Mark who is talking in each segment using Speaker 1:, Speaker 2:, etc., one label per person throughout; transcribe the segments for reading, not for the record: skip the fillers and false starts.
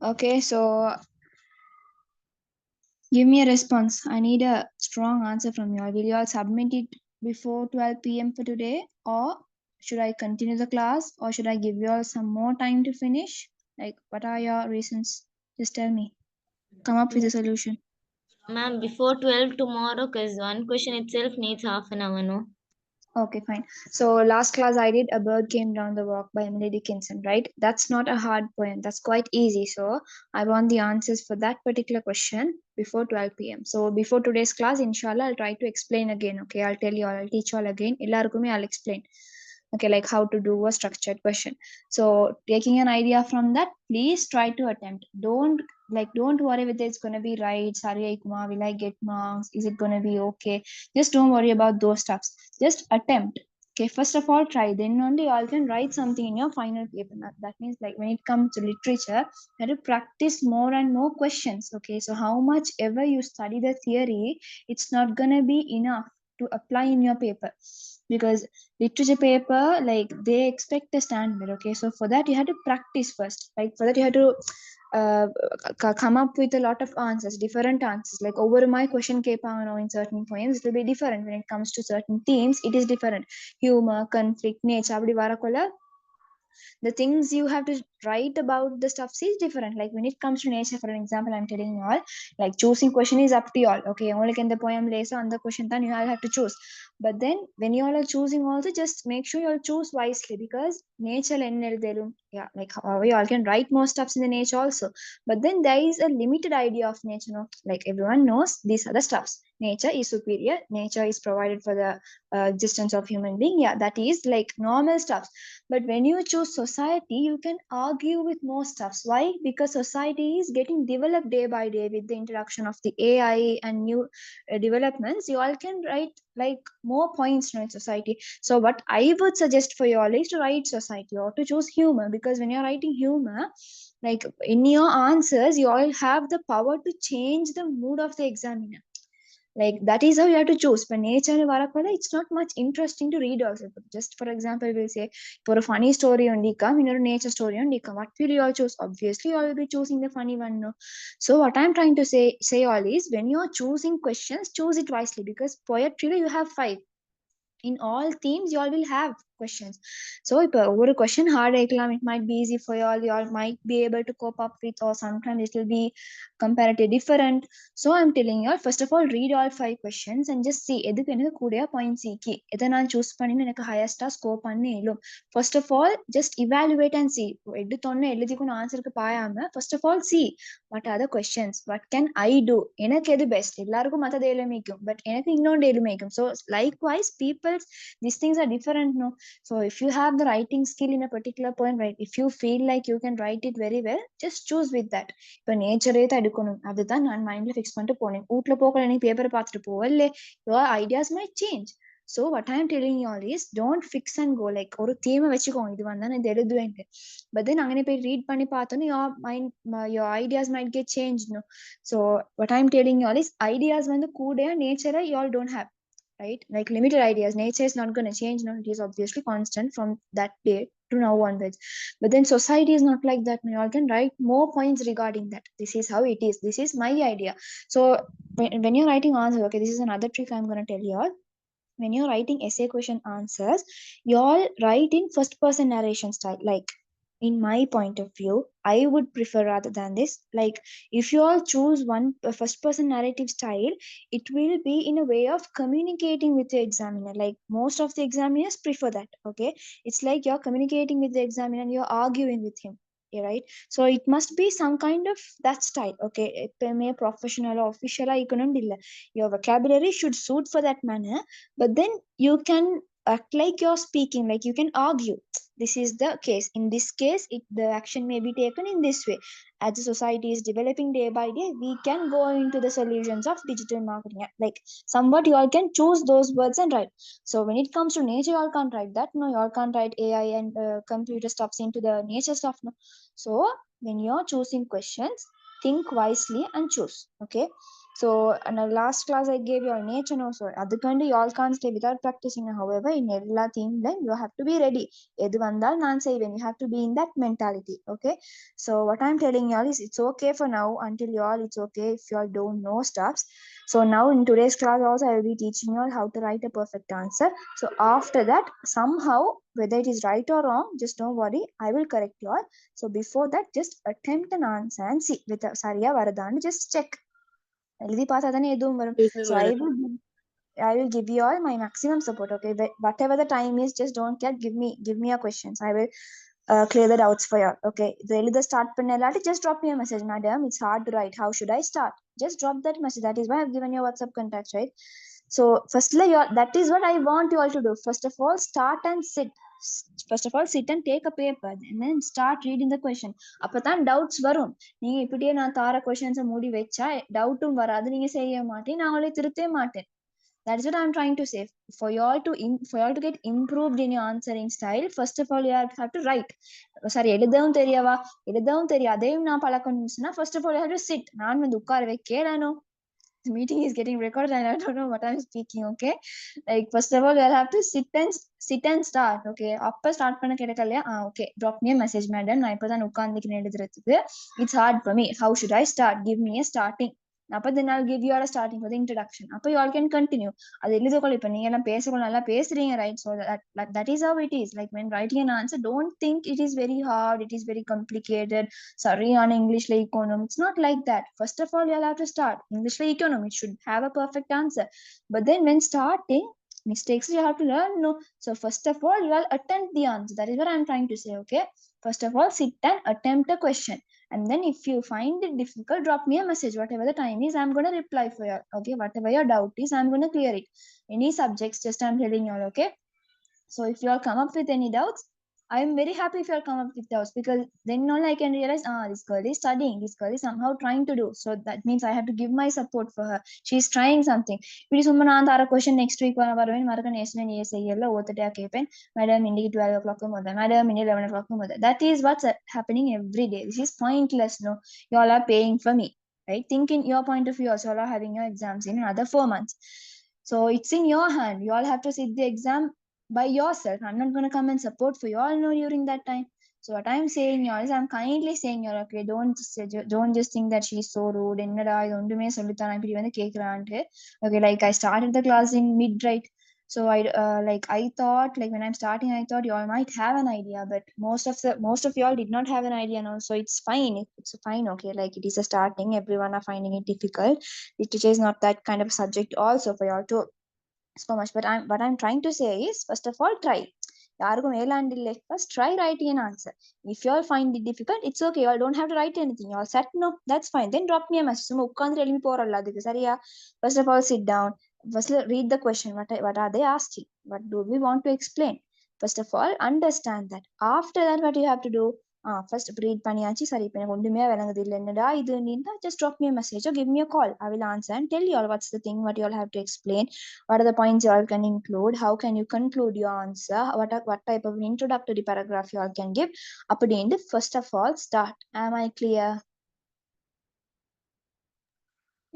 Speaker 1: Okay, so give me a response. I need a strong answer from you all. Will you all submit it before 12 p.m. for today, or should I continue the class, or should I give you all some more time to finish? Like, what are your reasons? Just tell me. Come up with a solution.
Speaker 2: Ma'am, before 12 tomorrow, because one question itself needs half an hour, no?
Speaker 1: Okay, fine. So last class I did A Bird Came Down the Walk by Emily Dickinson, right? That's not a hard poem. That's quite easy. So I want the answers for that particular question before 12 p.m. So before today's class, inshallah, I'll try to explain again. Okay, I'll tell you all, I'll teach you all again. Illarkume, I'll explain. Okay, like how to do a structured question. So taking an idea from that, please try to attempt. Don't worry whether it's gonna be right. Sorry, Kuma, will I get marks? Is it gonna be okay? Just don't worry about those stuffs. Just attempt. Okay, first of all, try. Then only you all can write something in your final paper. That means, like, when it comes to literature, you have to practice more and more questions. Okay, so how much ever you study the theory, it's not gonna be enough to apply in your paper, because literature paper, like, they expect a standard. Okay, so for that you have to practice first. Like, for that you have to uh, come up with a lot of answers, different answers. Like, over my question கேட்பாங்க in certain poems, it will be different. When it comes to certain themes, it is different. Humor, conflict, nature, அப்படி வரக்குள்ள the things you have to write about the stuff is different. Like, when it comes to nature, for an example, I'm telling you all, like, choosing question is up to you all. Okay, only in the poem lays on the question, then you all have to choose. But then when you all are choosing also, just make sure you all choose wisely, because nature and yeah, like, however you all can write more stuffs in the nature also. But then there is a limited idea of nature, no? Like, everyone knows these are the stuffs. Nature is superior, nature is provided for the existence of human being. Yeah, that is like normal stuff. But when you choose society, you can argue with more stuffs. Why? Because society is getting developed day by day with the introduction of the AI and new developments. You all can write like more points in society. So what I would suggest for you all is to write society or to choose humor, because when you're writing humor, like, in your answers, you all have the power to change the mood of the examiner. Like, that is how you have to choose. For nature and varakola, it's not much interesting to read also. Just for example, we'll say, for a funny story only come, in a nature story only come, what will you all choose? Obviously you all will be choosing the funny one, no? So what I'm trying to say all is, when you're choosing questions, choose it wisely, because poetry you have five. In all themes you all will have questions. So if over a question hard eklam, it might be easy for you all might be able to cope up with, or sometimes it will be comparatively different. So I'm telling you all, first of all, read all five questions and just see எதுக்கு எனக்கு கூடயா points இக்கி, எதை நான் choose பண்ணி எனக்கு highest score பண்ணி எழும். First of all, just evaluate and see. எடுத்தோன்னே எழுதிக்கணும் ஆன்சருக்கு பாயாம, first of all, see what are the questions, what can I do, எனக்கு எது பெஸ்ட். எல்லாருக்கும் மற்றது எழுமிக்கும், பட் எனக்கு இன்னொன்று எழுமிக்கும். So likewise, people, these things are different, no? So if you have the writing skill in a particular point, right, if you feel like you can write it very well, just choose with that. இப்போ நேச்சரே தான் எடுக்கணும், அதுதான் நான் மைண்ட்ல fix பண்ணிட்டு போனேன். வீட்டுல போக நீ பேப்பரை பார்த்துட்டு போவல்ல, your ideas might change. So what I am telling you all is, don't fix and go. Like, ஒரு தீமை வச்சுக்கோங்க, இது வந்தா நான் இது எழுதுவேன். But then அங்கே போய் read பண்ணி பார்த்தோன்னு your mind, your ideas might get changed, no? So what I'm telling you all is, ideas வந்து கூட nature you all don't have, right? Like, limited ideas. Nature is not going to change, no? It is obviously constant from that day to now onwards. But then society is not like that. You all can write more points regarding that. This is how it is. This is my idea. So when you're writing answers, okay, this is another trick I'm going to tell you all. When you're writing essay question answers, you all write in first person narration style. Like, in my point of view, I would prefer rather than this. Like, if you all choose one first person narrative style, it will be in a way of communicating with the examiner. Like, most of the examiners prefer that. Okay, it's like you're communicating with the examiner and you're arguing with him. Yeah, right. So it must be some kind of that style. Okay, it may professional or official your vocabulary should suit for that manner. But then you can act like you're speaking, like you can argue. This is the case. In this case, the action may be taken in this way. As the society is developing day by day, we can go into the solutions of digital marketing. Like, somewhat you all can choose those words and write. So when it comes to nature, you all can't write that. No, you all can't write AI and computer stuffs into the nature stuff. No. So when you're choosing questions, think wisely and choose. Okay. So in the last class I gave you all nature also adukandi you all can't stay without practicing. However, in ella thing then you have to be ready. Edu vandal nan when you have to be in that mentality. Okay, so what I'm telling you all is it's okay for now until you all it's okay if you all don't know stuffs. So now in today's class also I will be teaching you all how to write a perfect answer. So after that somehow whether it is right or wrong just don't worry, I will correct you all. So before that just attempt an answer and see with sariya varadanu just check. எழுதி பார்த்தா தானே எதுவும் வரும்.
Speaker 3: Yes,
Speaker 1: So
Speaker 3: madam.
Speaker 1: I will give you all my maximum support. Okay, whatever the time is, just don't care. Give me your questions. I will clear the doubts for you. Okay, the எழுத start பண்ணலாட்டி just drop me a message, madam. It's hard to write. How should I start? Just drop that message. That is why I've given you WhatsApp contacts, right? So firstly, that is what I want you all to do. First of all, start and sit. First of all, sit and take a paper and then start reading the question. அப்பதான் doubts வரும். நீங்க இப்படியே நான் தார questions மூடி வச்சா டவுட்டும் வராது, நீங்க செய்ய மாட்டேன், நான் அவளை திருத்தவே மாட்டேன். That's what I'm trying to say. For y'all to get improved in your answering style, first of all you have to write. Sorry, எழுதவும் தெரியாதையும் நான் பழக்கணும்னா first of all you have to sit. நான் வந்து உட்கார வைக்கலானோ. The meeting is getting recorded and I don't know what I'm speaking. Okay, like first of all you'll have to sit and start. Okay, அப்ப start பண்ண கிடைக்கலையா okay, drop me a message, madam. நான் இப்பதான் உட்கார்ந்துக்கிறேன் எழுதுறதுக்கு. It's hard for me. How should I start? Give me a starting. அப்ப then I'll give you all a starting for the introduction. அப்ப you all can continue. அது எழுதுகோள் இப்ப நீங்க எல்லாம் பேசக்கொள்ள நல்லா பேசுறீங்க, right? So that is how it is. Like when writing an answer, don't think it is very hard, it is very complicated. Sorry, on English like economy, it's not like that. First of all you'll have to start English like economy, it should have a perfect answer. But then when starting mistakes you have to learn, no. So first of all you will attempt the answer. That is what I'm trying to say. Okay, first of all sit and attempt a question, and then if you find it difficult, drop me a message. Whatever the time is, I'm going to reply for you. Okay, whatever your doubt is, I'm going to clear it. Any subjects, just I'm telling you all. Okay, so if you all come up with any doubts, I'm very happy if you all come up with doubts, because then only I can realize, this girl is studying, this girl is somehow trying to do. So that means I have to give my support for her. She's trying something. Pretty soon நான் தர question next week வருவேன் மறக்க national ஏ செய்யல ஓத்துட்டே கேட்பேன். Madam இன்னைக்கு 12 o'clock முதல், madam இன்னைக்கு 11 o'clock முதல். That is what's happening every day. This is pointless. No, you all are paying for me, right? Think in your point of view also. You all are having your exams in another 4 months. So it's in your hand. You all have to sit the exam by yourself. I'm not going to come and support for you all know during that time. So what I'm saying y'all is, I'm kindly saying y'all, okay, don't just think that she's so rude. என்னடா இது ஒன்றுமே சொல்லித்தான் இப்படி வந்து கேக்குறான்ட்டு. Okay, like I started the class in mid, right? So I thought, like when I'm starting, I thought you all might have an idea, but most of y'all did not have an idea now. So it's fine. It's fine. Okay, like it is a starting. Everyone are finding it difficult. Literature is not that kind of subject also for y'all to so much. But what I'm trying to say is, first of all, try. யாருக்கும் வேளாண்டில்லை. First try writing an answer. If you all find it difficult, it's okay. You all don't have to write anything. You all said no, that's fine. Then drop me a message. சும்மா உட்கார்ந்து எழுப்பி போறல அதுக்கு சரியா? First of all, sit down. First read the question. What are they asking? What do we want to explain? First of all, understand that. After that, what you have to do? First read பண்ணியாச்சு. சரி இப்போ எனக்கு ஒன்றுமே விளங்குது இல்லை என்னடா இது நீண்டா, just drop me a message or give me a call. I will answer and tell you all what's the thing, what you all have to explain, what are the points you all can include, how can you conclude your answer, what type of introductory paragraph you all can give. அப்படின்ட்டு first of all start. Am I clear?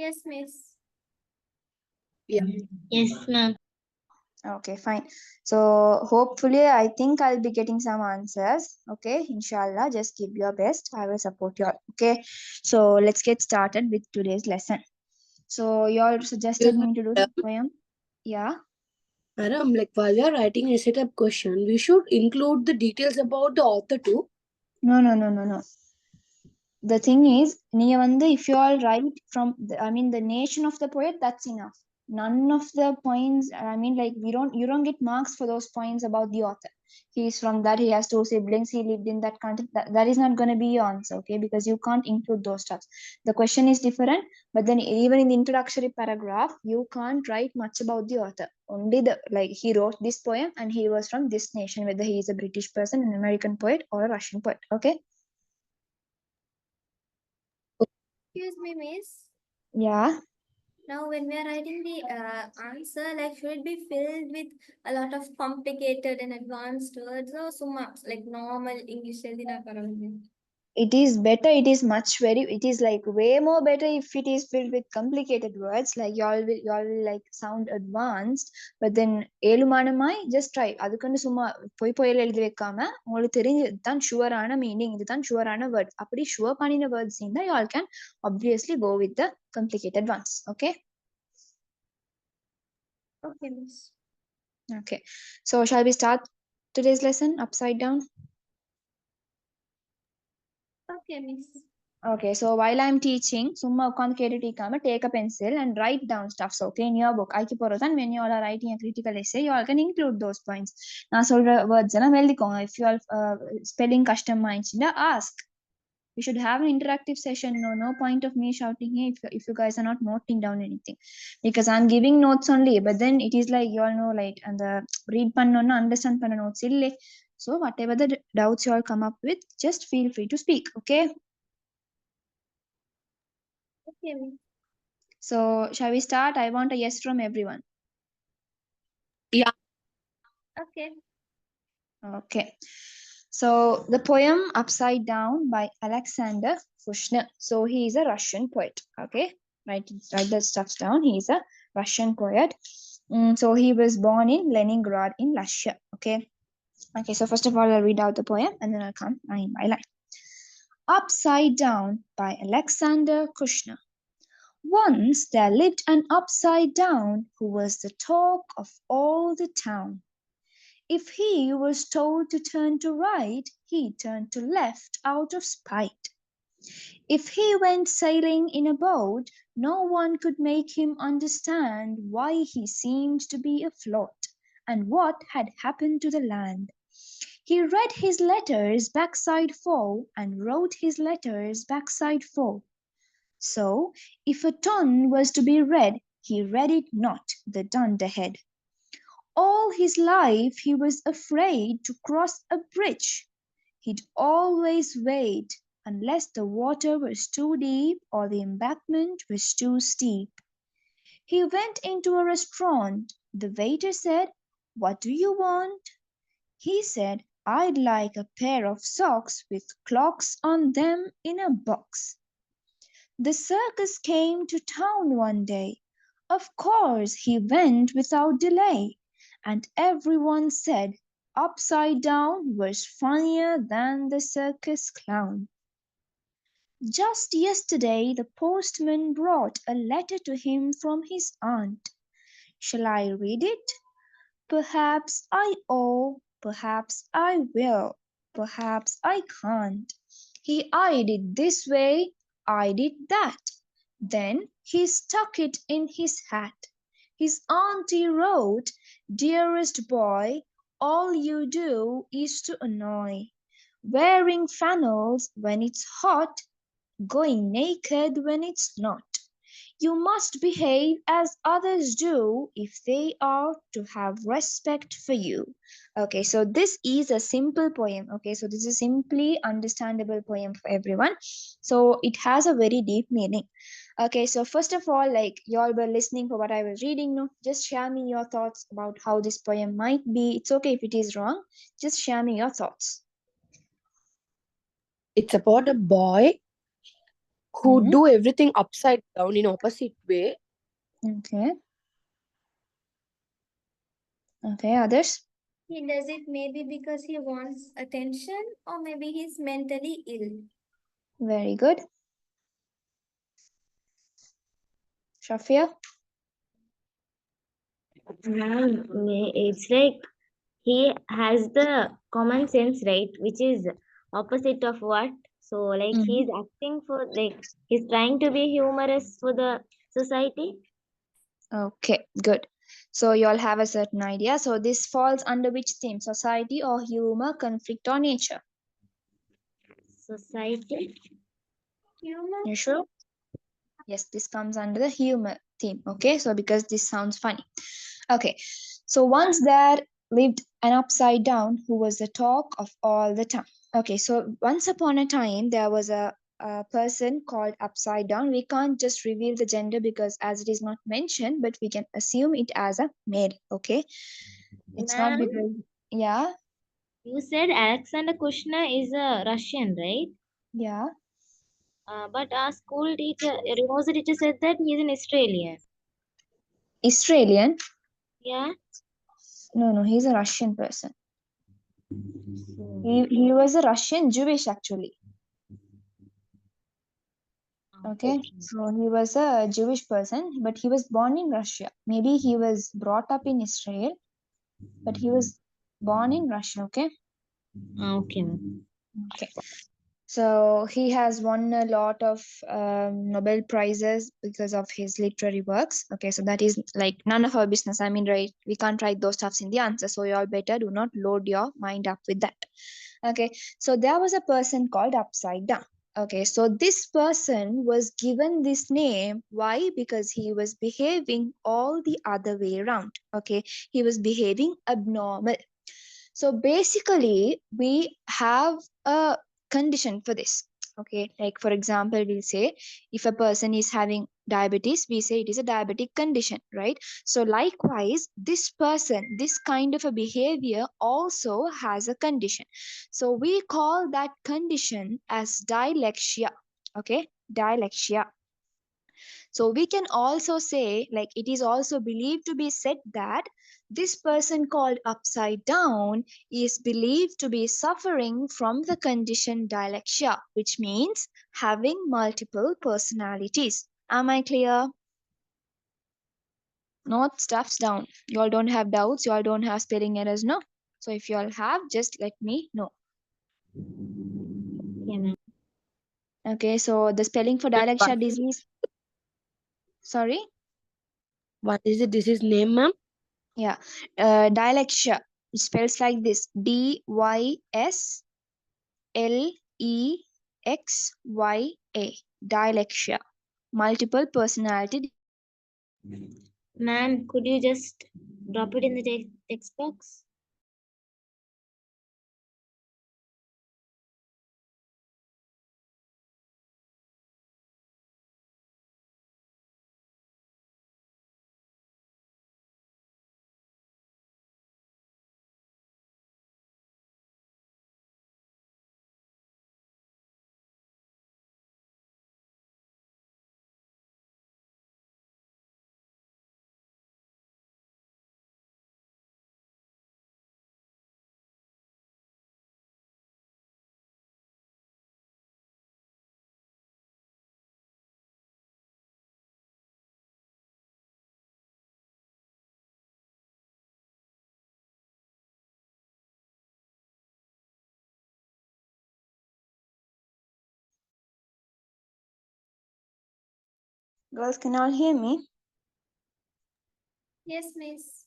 Speaker 4: Yes, miss.
Speaker 3: Yeah.
Speaker 2: Yes, ma'am.
Speaker 1: Okay, fine. So hopefully I think I'll be getting some answers. Okay, inshallah, just give your best. I will support you all. Okay, so let's get started with today's lesson. So you all suggested
Speaker 3: Excuse
Speaker 1: me
Speaker 3: me,
Speaker 1: to do
Speaker 3: madam.
Speaker 1: poem. Yeah.
Speaker 3: Madam, like while we are writing a setup question, we should include the details about the author too.
Speaker 1: No. The thing is, நீங்க வந்து if you all write from the nation of the poet, that's enough. None of the points, like you don't get marks for those points about the author. He's from that, he has two siblings, he lived in that country. That is not going to be your answer. Okay, because you can't include those stuff. The question is different, but then even in the introductory paragraph you can't write much about the author. Only the, like, he wrote this poem and he was from this nation, whether he is a British person, an American poet, or a Russian poet. Okay.
Speaker 4: Excuse me, miss.
Speaker 1: Yeah.
Speaker 4: Now, when we are writing the answer, like, should it be filled with a lot of complicated and advanced words, or summa like normal English எழுதினா பரவாயில்லையா?
Speaker 1: It is better, it is it is like way more better if it is filled with complicated words, like y'all will like sound advanced. But then ஏழுமானமாய் just try, அதுக்குன்னு சும்மா பொய் பொய்யில எழுதி வைக்காம உங்களுக்கு தெரிஞ்சு இதுதான் ஷுவரான மீனிங், இதுதான் ஷுவரான வேர்ட்ஸ், அப்படி ஷுவர் பண்ணின வேர்ட்ஸ் இருந்தா y'all can obviously go with the complicated ones. Okay.
Speaker 4: Okay, Miss.
Speaker 1: Okay, so shall we start today's lesson upside down?
Speaker 4: Okay, Miss.
Speaker 1: Okay, so while I'm teaching, summa ukkandu ketittikama take a pencil and write down stuff. So okay, in your book aiki poradhan when you all are writing a critical essay, you all can include those points. Na solra words ela eldikonga. If you all spelling custom ஆயிடுச்சுன்னா ask. We should have an interactive session. No point of me shouting here if you guys are not noting down anything, because I'm giving notes only, but then it is like you all know, like, and the read pannona understand panna notes ille. So whatever the doubts you all come up with, just feel free to speak. Okay.
Speaker 4: Okay, Miss.
Speaker 1: So shall we start? I want a yes from everyone.
Speaker 3: Yeah.
Speaker 4: Okay.
Speaker 1: Okay. So the poem Upside Down by Alexander Kushne. So he is a Russian poet. Okay. Write the stuff down. He is a Russian poet. So he was born in Leningrad in Russia. Okay. Okay. So first of all, I'll read out the poem and then I'll come line by line. Upside Down by Alexander Kushne. Once there lived an upside down who was the talk of all the town. If he was told to turn to right, he turned to left out of spite. If he went sailing in a boat, no one could make him understand why he seemed to be afloat and what had happened to the land. He read his letters backside four and wrote his letters backside four. So, if a ton was to be read, he read it not, the dunderhead. All his life he was afraid to cross a bridge. He'd always wait unless the water was too deep or the embankment was too steep. He went into a restaurant. The waiter said, "What do you want?" He said, "I'd like a pair of socks with clocks on them in a box." The circus came to town one day. Of course he went without delay, and everyone said Upside Down was funnier than the circus clown. Just yesterday the postman brought a letter to him from his aunt. Shall I read it? Perhaps I ought, perhaps I will, perhaps I can't. He eyed it this way, eyed it that. Then he stuck it in his hat. His auntie wrote, "Dearest boy, all you do is to annoy. Wearing flannels when it's hot, going naked when it's not. You must behave as others do if they are to have respect for you." Okay, so this is a simple poem. Okay, so this is a simply understandable poem for everyone. So it has a very deep meaning. Okay, so first of all, like you all were listening for what I was reading, no? Just share me your thoughts about how this poem might be. It's okay if it is wrong. Just share me your thoughts.
Speaker 3: It's about a boy who do everything upside down in opposite way.
Speaker 1: Okay. Okay, others?
Speaker 4: He does it maybe because he wants attention, or maybe he's mentally ill.
Speaker 1: Very good. Shafia?
Speaker 2: It's like he has the common sense, right? Which is opposite of what? So like he's acting for, like he's trying to be humorous for the society.
Speaker 1: Okay, good. So you all have a certain idea. So this falls under which theme? Society or humor, conflict or nature?
Speaker 2: Society.
Speaker 4: Humor?
Speaker 1: You sure? Yes, this comes under the humor theme. Okay, so because this sounds funny. Okay, so once there lived an upside down who was the talk of all the town. Okay, so once upon a time there was a person called upside down. We can't just reveal the gender because as it is not mentioned, but we can assume it as a male. Okay, it's not
Speaker 2: Ma'am,
Speaker 1: because, yeah.
Speaker 2: you said Alexander Kushner is a Russian, right?
Speaker 1: Yeah.
Speaker 2: But our school teacher, university teacher said that he is an Australian.
Speaker 1: Australian?
Speaker 2: Yeah.
Speaker 1: No, he's a Russian person.
Speaker 2: So,
Speaker 1: He was a Russian Jewish actually. Okay,
Speaker 2: okay.
Speaker 1: so he was a Jewish person, but he was born in Russia. Maybe he was brought up in Israel, but he was born in Russia. Okay.
Speaker 2: Okay, ma'am.
Speaker 1: Okay. So he has won a lot of Nobel prizes because of his literary works. Okay, so that is like none of our business. I mean, right? We can't write those stuffs in the answer, so you all better do not load your mind up with that. Okay, so there was a person called Upside Down. Okay, so this person was given this name. Why? Because he was behaving all the other way around. Okay, he was behaving abnormal. So basically, we have a condition for this. Okay, like for example, we'll say if a person is having diabetes, we say it is a diabetic condition, right? So likewise, this person, this kind of a behavior also has a condition. So we call that condition as dyslexia. Okay, dyslexia. So we can also say, like, it is also believed to be said that this person called upside down is believed to be suffering from the condition dyslexia, which means having multiple personalities. Am I clear? Not stuffs down. You all don't have doubts, you all don't have spelling errors, no? So if you all have, just let me know.
Speaker 2: Yeah, ma'am.
Speaker 1: Okay, so the spelling for dyslexia disease, sorry?
Speaker 3: What is the disease name, ma'am?
Speaker 1: Yeah, dyslexia. It spells like this: DYSLEXYA. Dyslexia. Multiple personality.
Speaker 2: Ma'am, could you just drop it in the text box?
Speaker 1: Girls, can all hear me?
Speaker 4: Yes, miss.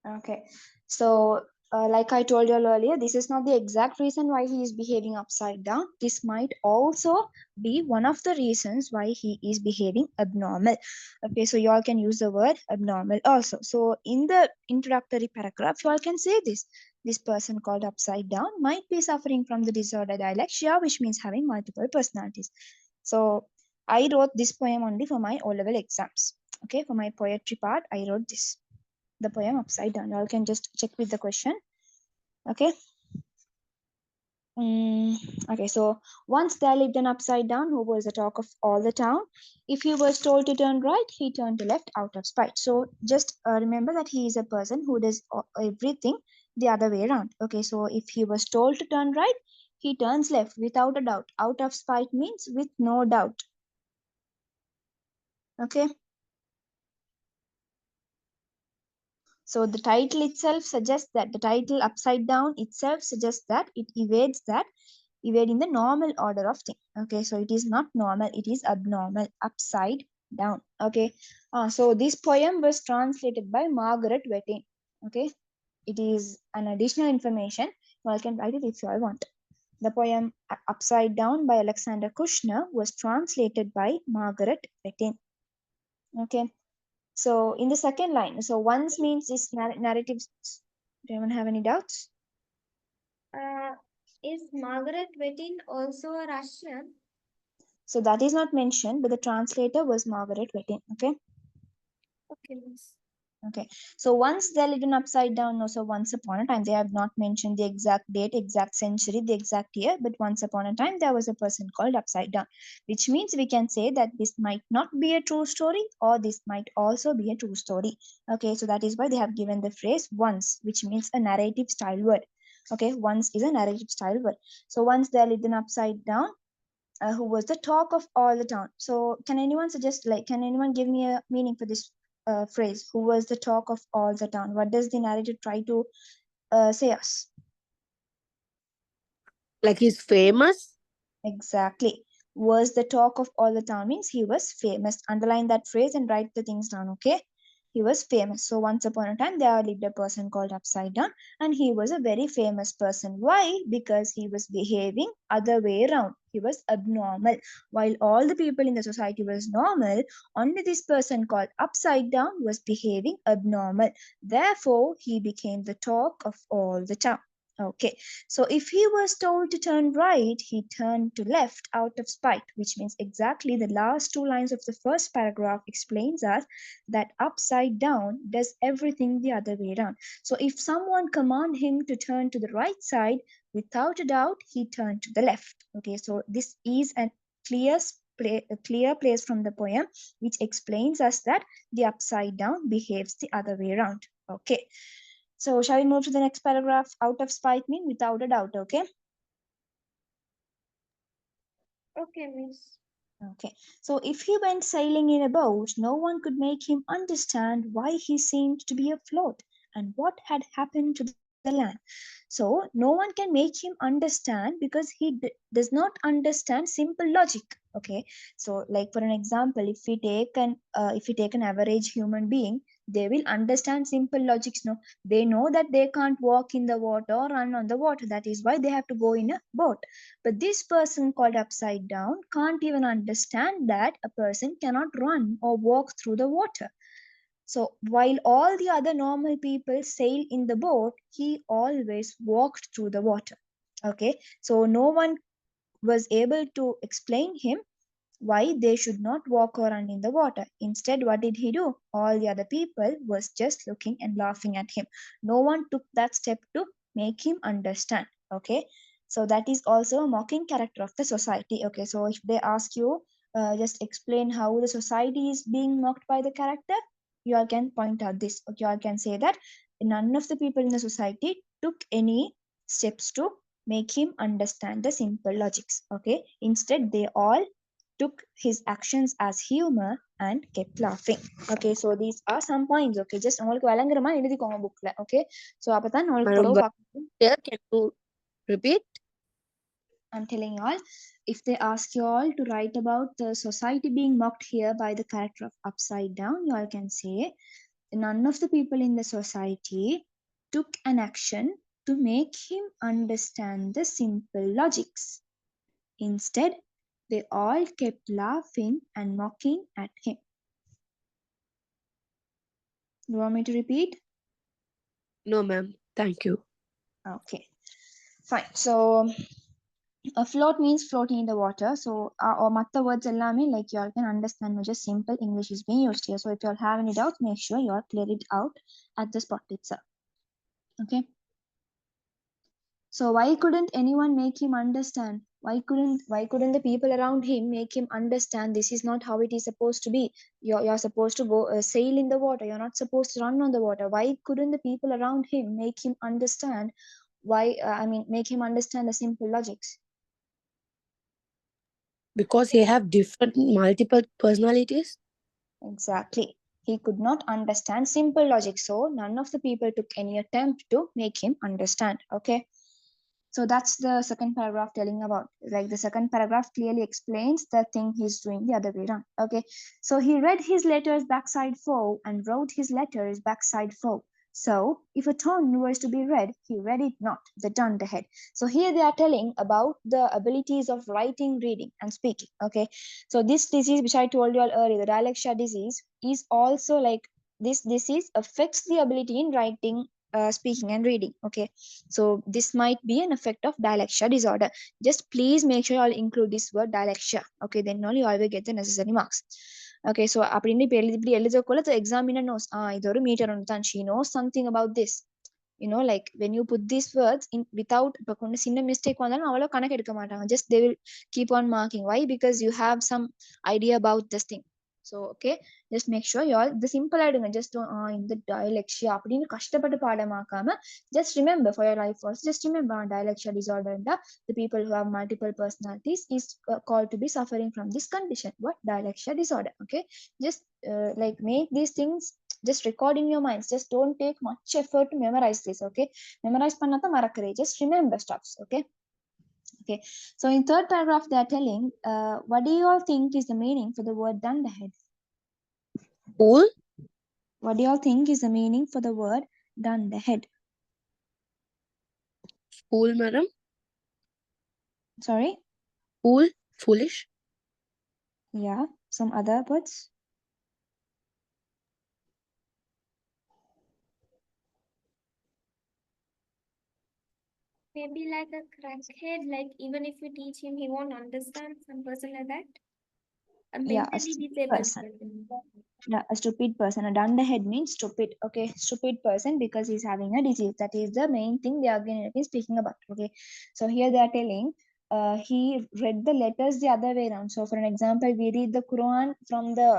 Speaker 1: Okay. So, like I told you all earlier, this is not the exact reason why he is behaving upside down. This might also be one of the reasons why he is behaving abnormal. Okay, so you all can use the word abnormal also. So, in the introductory paragraph, you all can say this. This person called upside down might be suffering from the disorder dyslexia, which means having multiple personalities. So, I wrote this poem only for my O-level exams. Okay, for my poetry part, I wrote this, the poem upside down. You all can just check with the question. Okay. Okay, so once there lived an upside down who was the talk of all the town. If he was told to turn right, he turned to left out of spite. So just remember that he is a person who does everything the other way around. Okay, so if he was told to turn right, he turns left without a doubt. Out of spite means with no doubt. Okay. So the title itself suggests that the title upside down itself suggests that it evades that, evading the normal order of things. Okay, so it is not normal, it is abnormal, upside down. Okay, so this poem was translated by Margaret Wettin. Okay, it is an additional information. You all can write it if you all want. The poem Upside Down by Alexander Kushner was translated by Margaret Wettin. Okay, so in the second line, so once means this narrative. Do anyone have any doubts?
Speaker 4: Uh, is Margaret Wettin also a Russian?
Speaker 1: So that is not mentioned, but the translator was Margaret Wettin. Okay.
Speaker 4: Okay, miss.
Speaker 1: Okay, so once they lived in upside down, no, so once upon a time, they have not mentioned the exact date, exact century, the exact year, but once upon a time, there was a person called upside down, which means we can say that this might not be a true story or this might also be a true story. Okay, so that is why they have given the phrase once, which means a narrative style word. Okay, once is a narrative style word. So once they lived in upside down, who was the talk of all the town. So can anyone suggest, like, can anyone give me a meaning for this phrase? Who was the talk of all the town? What does the narrative try to say us?
Speaker 3: Like he's famous.
Speaker 1: Exactly. Was the talk of all the town means he was famous. Underline that phrase and write the things down, okay? He was famous. So once upon a time, there lived a person called Upside Down, and he was a very famous person. Why? Because he was behaving other way around. He was abnormal. While all the people in the society was normal, only this person called Upside Down was behaving abnormal. Therefore, he became the talk of all the town. Okay, so if he was told to turn right, he turned to left out of spite, which means exactly the last two lines of the first paragraph explains us that upside down does everything the other way around. So if someone command him to turn to the right side, without a doubt, he turned to the left. Okay, so this is a clear place from the poem which explains us that the upside down behaves the other way around. Okay. So shall we move to the next paragraph? Out of spite mean without a doubt, okay?
Speaker 4: Okay, miss.
Speaker 1: Okay. So if he went sailing in a boat, no one could make him understand why he seemed to be afloat and what had happened to the land. So no one can make him understand because he does not understand simple logic. Okay. So like for an example, if we take an average human being, they will understand simple logics. No, they know that they can't walk in the water or run on the water. That is why they have to go in a boat. But this person called upside down can't even understand that a person cannot run or walk through the water. So while all the other normal people sail in the boat, he always walked through the water. Okay, so no one was able to explain him why they should not walk or run in the water. Instead, what did he do? All the other people was just looking and laughing at him. No one took that step to make him understand. Okay, so that is also a mocking character of the society. Okay, so if they ask you, just explain how the society is being mocked by the character, you all can point out this. Okay, you all can say that none of the people in the society took any steps to make him understand the simple logics. Okay, instead they all took his actions as humor and kept laughing. Okay, so these are some points. Okay, just உங்களுக்கு விளங்குற மாதிரி எழுதிக்கோங்க bookல. Okay, so அப்பதான் உங்களுக்கு
Speaker 3: Madam,
Speaker 1: பிறகு பார்க்க.
Speaker 3: here can you repeat?
Speaker 1: I'm telling you all, if they ask you all to write about the society being mocked here by the character of upside down, you all can say none of the people in the society took an action to make him understand the simple logics. Instead, they all kept laughing and mocking at him. You want me to repeat?
Speaker 3: No, ma'am. Thank you.
Speaker 1: Okay, fine. So a float means floating in the water. So or matta words ellame like you all can understand, no, just simple English is being used here. So if you all have any doubts, make sure you all clear it out at the spot itself. Okay. So why couldn't anyone make him understand? Why couldn't the people around him make him understand this is not how it is supposed to be? You're supposed to go sail in the water. You're not supposed to run on the water. Why couldn't the people around him make him understand? Make him understand the simple logics.
Speaker 3: Because he have different multiple personalities.
Speaker 1: Exactly. He could not understand simple logic, so none of the people took any attempt to make him understand. Okay. So that's the second paragraph telling about. Like the second paragraph clearly explains the thing he's doing the other way around. Okay. So he read his letters backside forward and wrote his letters backside forward. So if a tongue was to be read, he read it not, the tongue ahead. So here they are telling about the abilities of writing, reading, and speaking. Okay. So this disease, which I told you all earlier, the dyslexia disease, is also like this disease affects the ability in writing, speaking, and reading. Okay. So this might be an effect of dyslexia disorder. Just please make sure you all include this word dyslexia. Okay, then only you all will get the necessary marks. Okay, so அப்படின்னு இப்படி எழுதக்குள்ள the examiner knows இது ஒரு meter தான், she knows something about this. You know, like when you put these words in without இப்போ கொஞ்சம் சின்ன mistake வந்தாலும் அவ்வளோ கணக்கு எடுக்க மாட்டாங்க, just they will keep on marking. Why? Because you have some idea about this thing. So okay, just make sure you all the simple ஆயிடுங்க. just don't இந்த dialexia அப்படின்னு கஷ்டப்பட்டு பாடமாக்காம just remember for your life also, just remember dialexia disorder, the people who have multiple personalities is called to be suffering from this condition. What? Dialexia disorder. Okay, just like make these things, just record in your minds. Just don't take much effort to memorize this. Okay, memorize பண்ணாத மறக்கறே, just remember stuffs. Okay. Okay, so in third paragraph they are telling what do you all think is the meaning for the word done the head?
Speaker 3: Pool?
Speaker 1: What do you all think is the meaning for the word done the head?
Speaker 3: Fool, madam?
Speaker 1: Sorry?
Speaker 3: Fool? Foolish?
Speaker 1: Yeah, some other words?
Speaker 4: Maybe like a crackhead, like even if you teach him, he won't understand, some person like that. A
Speaker 1: Yeah, a
Speaker 4: mentally
Speaker 1: stupid
Speaker 4: disabled
Speaker 1: person.
Speaker 4: person.
Speaker 1: Yeah, a stupid person. A done the head means stupid. Okay, stupid person because he's having a disease. That is the main thing they are again speaking about. Okay, so here they are telling he read the letters the other way around. So for an example, we read the Quran from the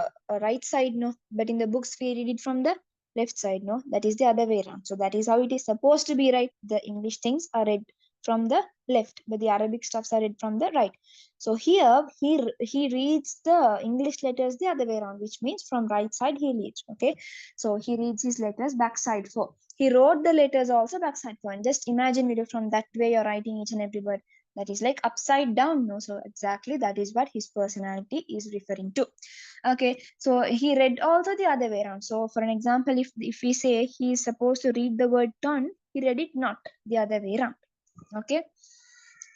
Speaker 1: right side, no, but in the books we read it from the left side, no, that is the other way around. So that is how it is supposed to be, right? The English things are read from the left, but the Arabic stuffs are read from the right. So here he reads the English letters the other way around, which means from right side he reads. Okay, so he reads his letters backside for. He wrote the letters also backside for. And just imagine video from that way you're writing each and every word. That is like upside down, no? So exactly that is what his personality is referring to. Okay, so he read also the other way around. So for an example, if we say he is supposed to read the word turn, he read it not the other way around. Okay,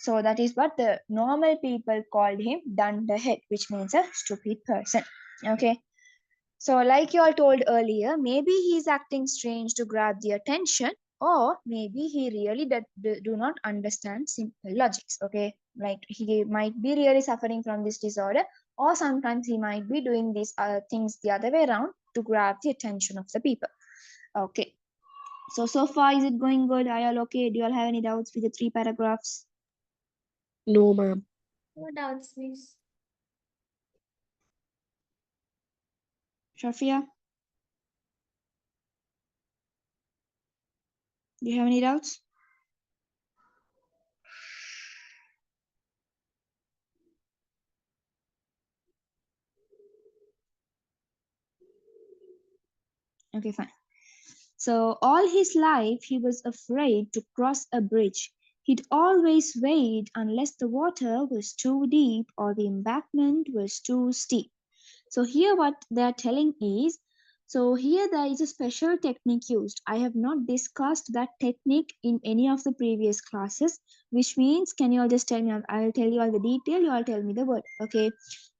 Speaker 1: so that is what the normal people called him dunderhead, which means a stupid person. Okay, so like you all told earlier, maybe he's acting strange to grab the attention, or maybe he really do not understand simple logics. Okay, like he might be really suffering from this disorder, or sometimes he might be doing these things the other way around to grab the attention of the people. Okay, so far is it going good? Are you all okay? Do you all have any doubts with the 3 paragraphs?
Speaker 3: No, ma'am.
Speaker 4: No doubts, miss.
Speaker 1: Shafia, do you have any doubts? Okay, fine. So all his life he was afraid to cross a bridge. He'd always wait unless the water was too deep or the embankment was too steep. So here what they're telling is, so here there is a special technique used. I have not discussed that technique in any of the previous classes, which means, can you all just tell me, I'll tell you all the detail, you all tell me the word. Okay,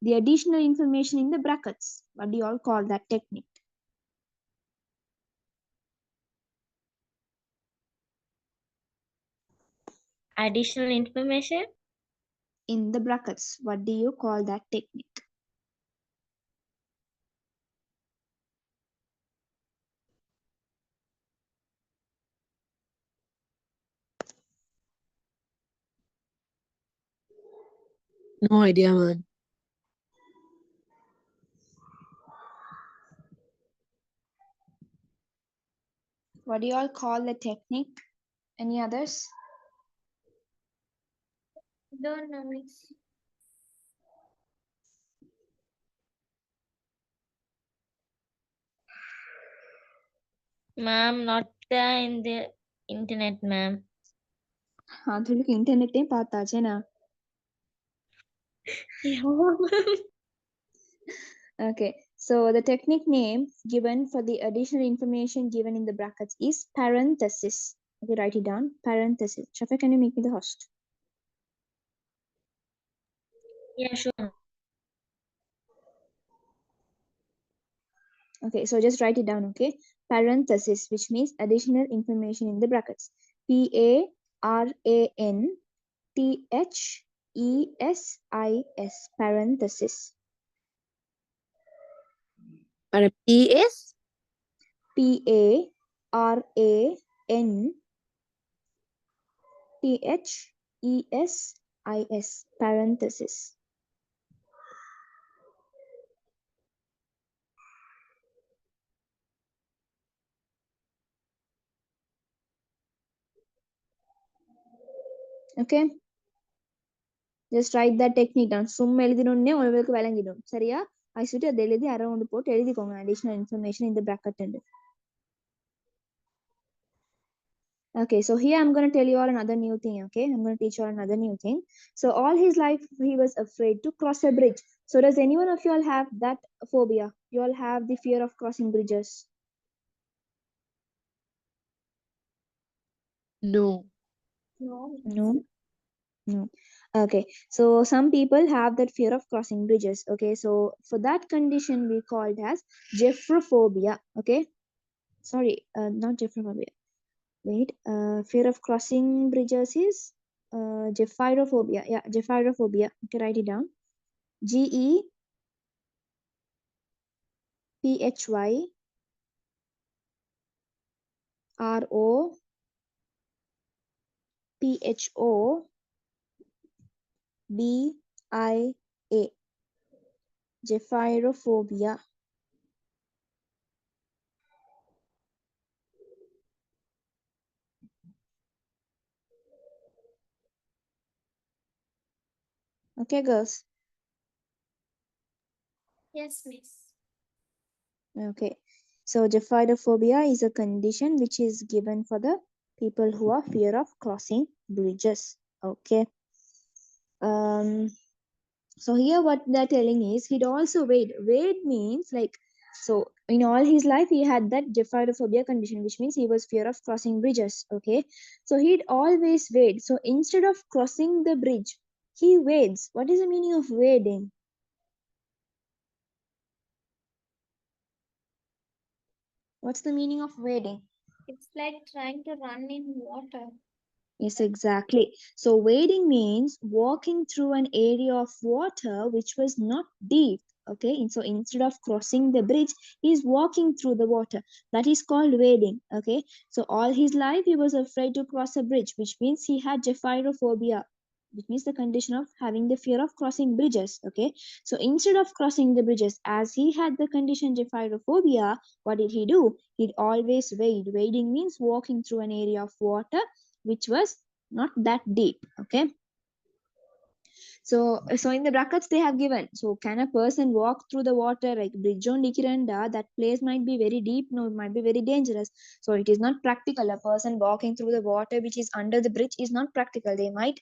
Speaker 1: the additional information in the brackets, what do you all call that technique?
Speaker 2: Additional information?
Speaker 1: In the brackets, what do you call that technique?
Speaker 3: No idea, ma'am.
Speaker 1: What do you all call the technique? Any others?
Speaker 4: Don't know, miss.
Speaker 2: Ma'am, not there in the internet, ma'am.
Speaker 1: அதுக்கு இன்டர்நெட்டே பார்த்தாச்சேனா.
Speaker 2: Yeah, ma'am.
Speaker 1: Okay, so the technique name given for the additional information given in the brackets is parenthesis. Okay, write it down. Parenthesis. Shafa, can you make me the host?
Speaker 2: Yeah, sure.
Speaker 1: Okay, so just write it down. Okay, parenthesis, which means additional information in the brackets. PARANTHESIS, parenthesis.
Speaker 3: And P is
Speaker 1: PARANTHESIS, parenthesis. Okay, just write that technique down. சும்மா எழுதினோடனே உங்களுக்கு விளங்கிடும் சரியா? I should அதை எழுதி around போட்டு எழுதிக்கோங்க additional information in the bracket end. Okay, so here I'm going to tell you all another new thing. Okay, I'm going to teach you all another new thing. So all his life he was afraid to cross a bridge. So does anyone of you all have that phobia? You all have the fear of crossing bridges?
Speaker 3: no.
Speaker 4: No.
Speaker 1: No. No. Okay, so some people have that fear of crossing bridges. Okay, so for that condition we call it as gephrophobia. Okay, sorry, not gephrophobia. Wait, fear of crossing bridges is gephyrophobia. Yeah, gephyrophobia. Okay, write it down. GEPHYROPHOBIA. Gephyrophobia. Okay, girls.
Speaker 4: Yes, miss.
Speaker 1: Okay, so gephyrophobia is a condition which is given for the people who are fear of crossing bridges. Okay. So here what they're telling is he'd also wait. Wait means like, so in all his life he had that gephyrophobia condition, which means he was fear of crossing bridges. Okay, so he'd always wait. So instead of crossing the bridge, he wades. What is the meaning of wading? What's the meaning of wading?
Speaker 4: It's like trying to run in water.
Speaker 1: Yes, exactly. So wading means walking through an area of water which was not deep. Okay, and so instead of crossing the bridge, he's walking through the water. That is called wading. Okay, so all his life he was afraid to cross a bridge, which means he had gephyrophobia, which means the condition of having the fear of crossing bridges. Okay, so instead of crossing the bridges, as he had the condition gephyrophobia, what did he do? He'd always wade. Wading means walking through an area of water which was not that deep. Okay, so in the brackets they have given, so can a person walk through the water like bridge on Dikiranda? That place might be very deep, no, it might be very dangerous, so it is not practical. A person walking through the water which is under the bridge is not practical. They might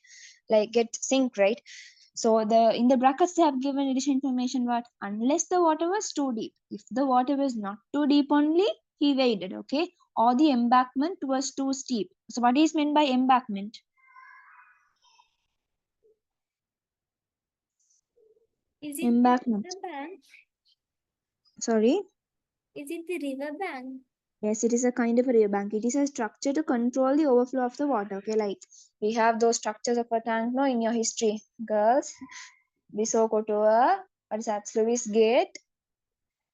Speaker 1: like get sink, right? So the in the brackets they have given additional information, what unless the water was too deep. If the water was not too deep only, he waded. Okay, or the embankment was too steep. So what is meant by embankment?
Speaker 4: Is it the
Speaker 1: Embankment.
Speaker 4: river bank?
Speaker 1: Sorry.
Speaker 4: Is it the river bank?
Speaker 1: Yes, it is a kind of a river bank. It is a structure to control the overflow of the water. Okay, like we have those structures of a tank. No, in your history, girls, Bisokotoa, what is that? Sluice Gate.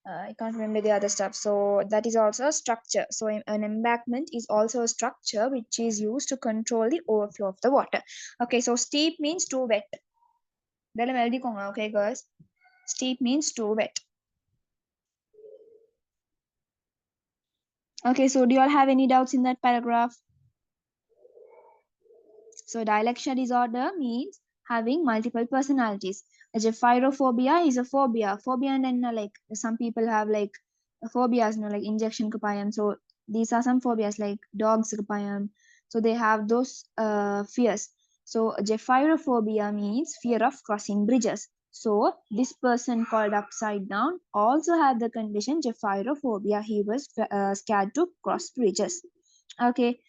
Speaker 1: I can't remember the other stuff. So that is also a structure. So an embankment is also a structure which is used to control the overflow of the water. Okay, so steep means too wet. Okay, girls. Steep means too wet. Okay, so do you all have any doubts in that paragraph? So dialectical disorder means having multiple personalities. Gephyrophobia is a phobia. Phobia and then like some people have like phobias, like injection kapayam. So these are some phobias like dogs kapayam. So they have those fears. So gephyrophobia means fear of crossing bridges. So this person called upside down also had the condition gephyrophobia. He was scared to cross bridges. Okay,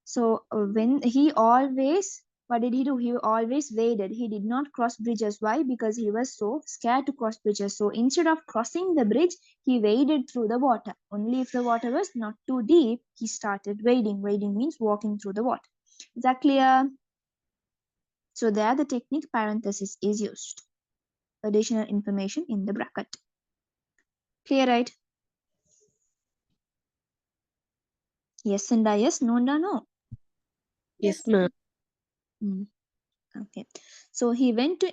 Speaker 1: so when he always, what did he do? He always waded. He did not cross bridges. Why? Because he was so scared to cross bridges. So instead of crossing the bridge, he waded through the water. Only if the water was not too deep, he started wading. Wading means walking through the water. Is that clear? So there the technique parenthesis is used. Additional information in the bracket. Clear, right? Yes and yes, no and no.
Speaker 3: Yes, ma'am.
Speaker 1: Okay. So he went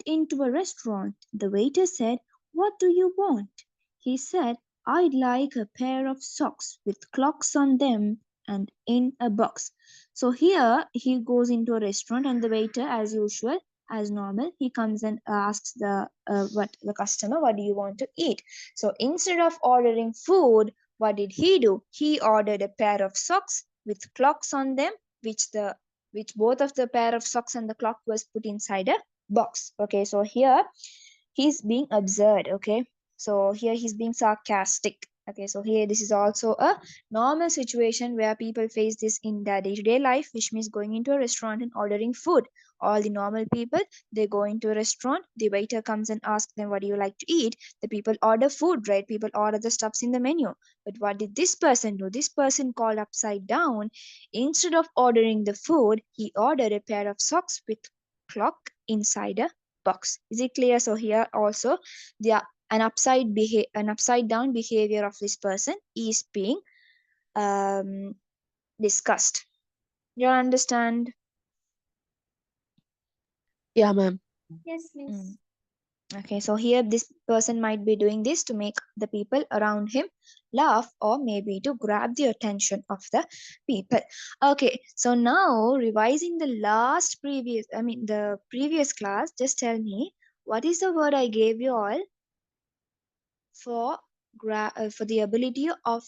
Speaker 1: into a restaurant. The waiter said, "What do you want?" He said, "I'd like a pair of socks with clocks on them and in a box." So here he goes into a restaurant and the waiter, as usual, as normal, he comes and asks the customer, "What do you want to eat?" So instead of ordering food, what did he do? He ordered a pair of socks with clocks on them, which both of the pair of socks and the clock was put inside a box. Okay, so here he's being absurd. Okay, so here he's being sarcastic. Okay, so here this is also a normal situation where people face this in their day-to-day life, which means going into a restaurant and ordering food. All the normal people, they go into a restaurant, the waiter comes and asks them, "What do you like to eat?" The people order food, right? People order the stuffs in the menu. But what did this person do? This person called upside down. Instead of ordering the food, he ordered a pair of socks with clock inside a box. Is it clear? So here also the an upside down behavior of this person is being um, discussed. You understand?
Speaker 3: Yeah, ma'am.
Speaker 4: Yes, miss.
Speaker 1: Mm. Okay, so here this person might be doing this to make the people around him laugh or maybe to grab the attention of the people. Okay, so now revising the previous class, just tell me what is the word I gave you all for for the ability of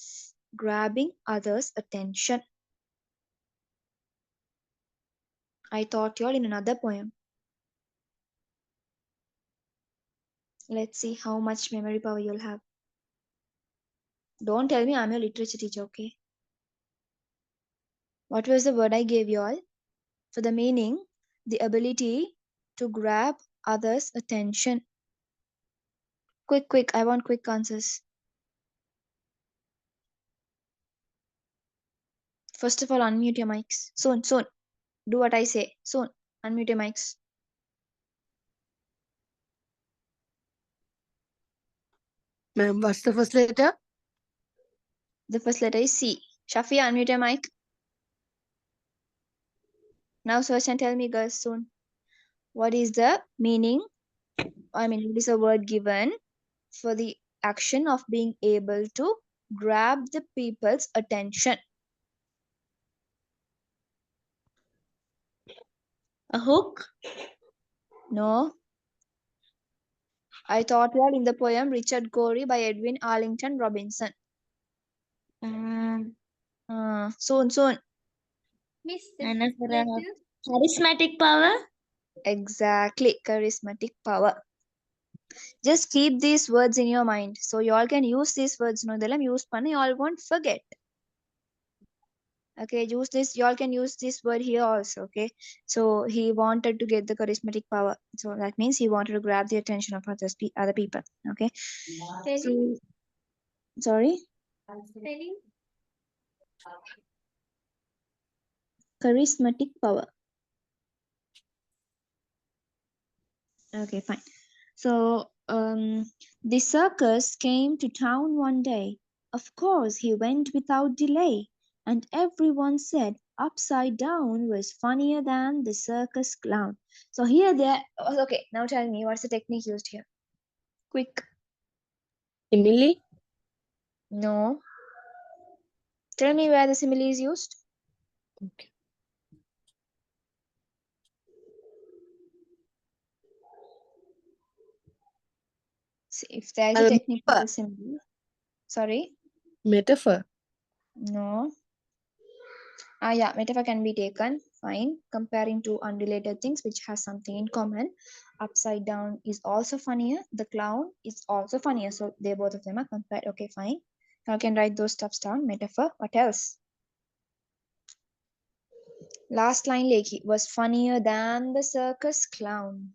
Speaker 1: grabbing others' attention. I taught you all in another poem. Let's see how much memory power you'll have. Don't tell me I'm your literature teacher, okay? What was the word I gave you all? For the meaning, the ability to grab others' attention. Quick, quick, I want quick answers. First of all, unmute your mics. Soon, soon. Do what I say. Soon. Unmute your mics.
Speaker 3: Ma'am, what's the first letter?
Speaker 1: The first letter is C. Shafi, unmute your mic. Now search and tell me, girls, soon. What is the meaning? What is a word given for the action of being able to grab the people's attention?
Speaker 2: A hook?
Speaker 1: No. I taught you all in the poem Richard Gorey by Edwin Arlington Robinson.
Speaker 2: Um,
Speaker 1: Soon, soon.
Speaker 4: Miss, the
Speaker 2: and
Speaker 4: fifth
Speaker 2: for a
Speaker 4: letter.
Speaker 2: charismatic power?
Speaker 1: Exactly. Charismatic power. Just keep these words in your mind. So you all can use these words. No, they'll use panna. You all won't forget. Okay, use this. You all can use this word here also. Okay. So he wanted to get the charismatic power. So that means he wanted to grab the attention of other people. Okay.
Speaker 4: Spelling.
Speaker 1: So sorry.
Speaker 4: Spelling.
Speaker 1: Charismatic power. Okay, fine. So, the circus came to town one day. Of course, he went without delay, and everyone said Upside Down was funnier than the circus clown. So here there. Okay, now tell me what's the technique used here? Quick.
Speaker 3: Emily?
Speaker 1: No. Tell me where the simile is used.
Speaker 3: Okay.
Speaker 1: See, if there is a technique for
Speaker 3: Metaphor.
Speaker 1: the simile. Sorry.
Speaker 3: Metaphor.
Speaker 1: No. Yeah, metaphor can be taken. Fine. Comparing two unrelated things which has something in common. Upside down is also funnier. The clown is also funnier. So they both of them are compared. Okay, fine. Now I can write those stuffs down. Metaphor. What else? Last line, Lekhi, was funnier than the circus clown.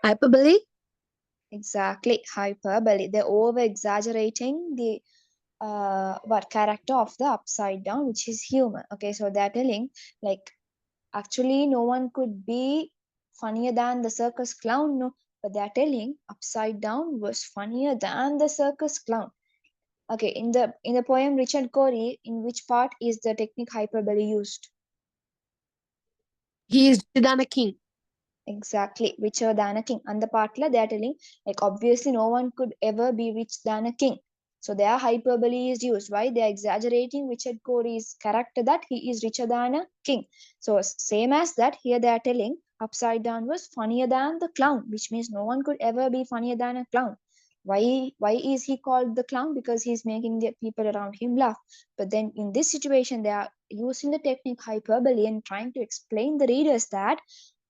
Speaker 3: Hyperbole.
Speaker 1: Exactly. Hyperbole. They're over exaggerating the what character of the upside down, which is human. Okay, so they're telling like actually no one could be funnier than the circus clown, no, but they're telling upside down was funnier than the circus clown. Okay, in the poem Richard Cory, in which part is the technique hyperbole used?
Speaker 3: He is richer than a king.
Speaker 1: Exactly, richer than a king. And the partla they are telling, like, obviously no one could ever be rich than a king. So their hyperbole is used. Why? They are exaggerating Richard Cory's character that he is richer than a king. So same as that, here they are telling upside down was funnier than the clown, which means no one could ever be funnier than a clown. Why is he called the clown? Because he's making the people around him laugh. But then in this situation, they are using the technique hyperbole and trying to explain the readers that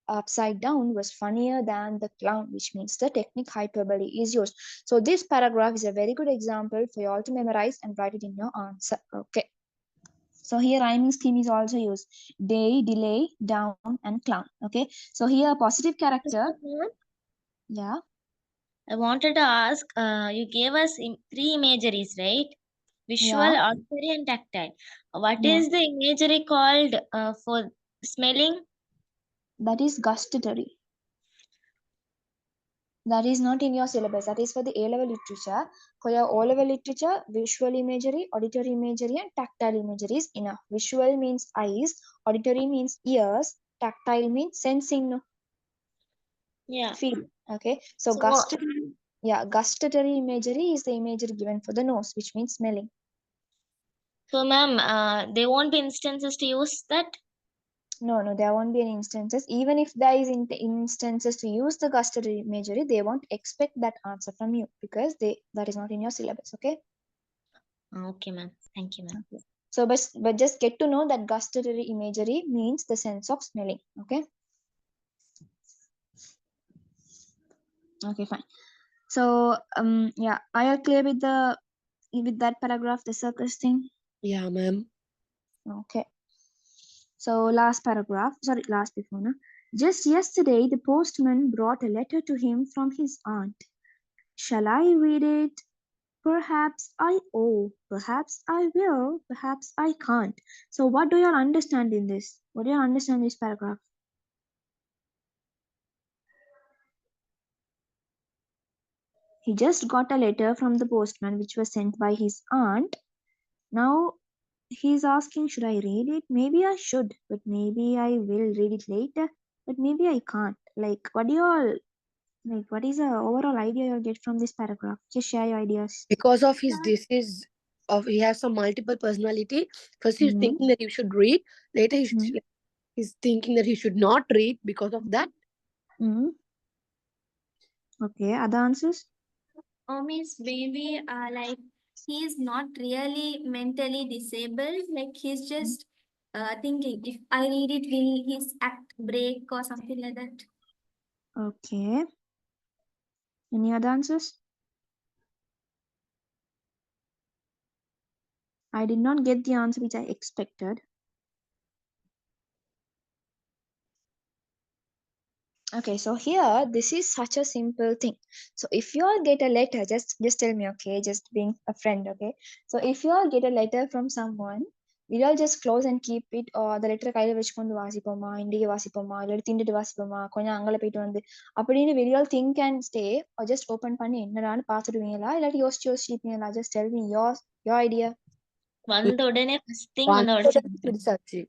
Speaker 1: upside down was funnier than the clown, which means the technique hyperbole is used. So this paragraph is a very good example for you all to memorize and write it in your answer. Okay. So here rhyming scheme is also used. Day, delay, down, and clown. Okay. So here positive character. Yeah.
Speaker 2: I wanted to ask, you gave us three imageries, right? Visual,
Speaker 1: Yeah.
Speaker 2: auditory, and tactile. What
Speaker 1: Yeah.
Speaker 2: is the imagery called for smelling?
Speaker 1: That is gustatory. That is not in your syllabus. That is for the A-level literature. For your O-level literature, visual imagery, auditory imagery, and tactile imagery is enough. Visual means eyes, auditory means ears, tactile means sensing, no?
Speaker 2: Yeah.
Speaker 1: Feel. Okay. So,
Speaker 2: So,
Speaker 1: gustatory imagery is the imagery given for the nose, which means smelling.
Speaker 2: so ma'am, there won't be instances to use that.
Speaker 1: No, there won't be any instances. Even if there is instances to use the gustatory imagery, they won't expect that answer from you because that is not in your syllabus. Okay.
Speaker 2: Okay, ma'am. Thank you, ma'am.
Speaker 1: Okay. So, but just get to know that gustatory imagery means the sense of smelling. Okay. Okay, fine. So, yeah, are you clear with that paragraph, the circus thing?
Speaker 3: Yeah, ma'am.
Speaker 1: Okay. So, last paragraph. Sorry, last before, no? Just yesterday, the postman brought a letter to him from his aunt. Shall I read it? Perhaps I owe, perhaps I will, perhaps I can't. So, what do you understand in this? What do you understand in this paragraph? He just got a letter from the postman which was sent by his aunt. Now he's asking, should I read it? Maybe I should, but maybe I will read it later, but maybe I can't. Like, what do you all like? What is the overall idea you get from this paragraph? Just share your ideas.
Speaker 3: Because of his disease, of he has some multiple personality. First, he's
Speaker 1: Mm-hmm.
Speaker 3: thinking that he should read. Later, he's thinking that he should not read because of that.
Speaker 1: Mm-hmm. Okay, other answers?
Speaker 4: Means maybe like he's not really mentally disabled. Like he's just thinking if I read it, will his act break or something like that?
Speaker 1: Okay. Any other answers? I did not get the answer which I expected. Okay, so here this is such a simple thing. So if you all get a letter, just tell me, okay, just being a friend, okay. So if you all get a letter from someone, will you all just close and keep it, or the letter கையில வச்சுக்கொண்டு வாசிப்போமா, இன்றைக்கு வாசிப்போமா, இல்லை திண்டுட்டு வாசிப்போமா, கொஞ்சம் அங்கல போயிட்டு வந்து அப்படின்னு will you all think and stay, or just open பண்ணி என்னடான்னு பார்த்துடுவீங்களா, இல்லாட்டி யோசிப்பீங்களா? Just tell me your idea.
Speaker 2: வந்த உடனே first thing வந்து
Speaker 3: One
Speaker 2: உடச்சு
Speaker 3: பிடிச்சாச்சு.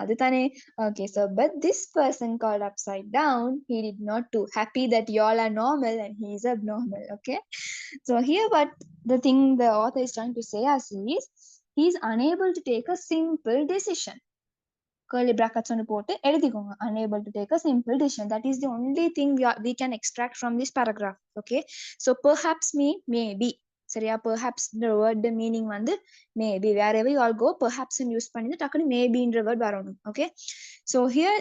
Speaker 1: அதுதானே. Okay, so but this person called upside down, he did not too happy that y'all are normal and he is abnormal. Okay, so here what the thing the author is trying to say us is he is unable to take a simple decision. Curly brackets on போட்டு எழுதிக்கோங்க, unable to take a simple decision. That is the only thing we can extract from this paragraph. Okay, so perhaps mean maybe. சரியா? perhaps the word the meaning வந்து maybe. Wherever you all go, perhaps use பண்ணிட்டு டக்குனு maybe என்ற word வரணும். Okay, so here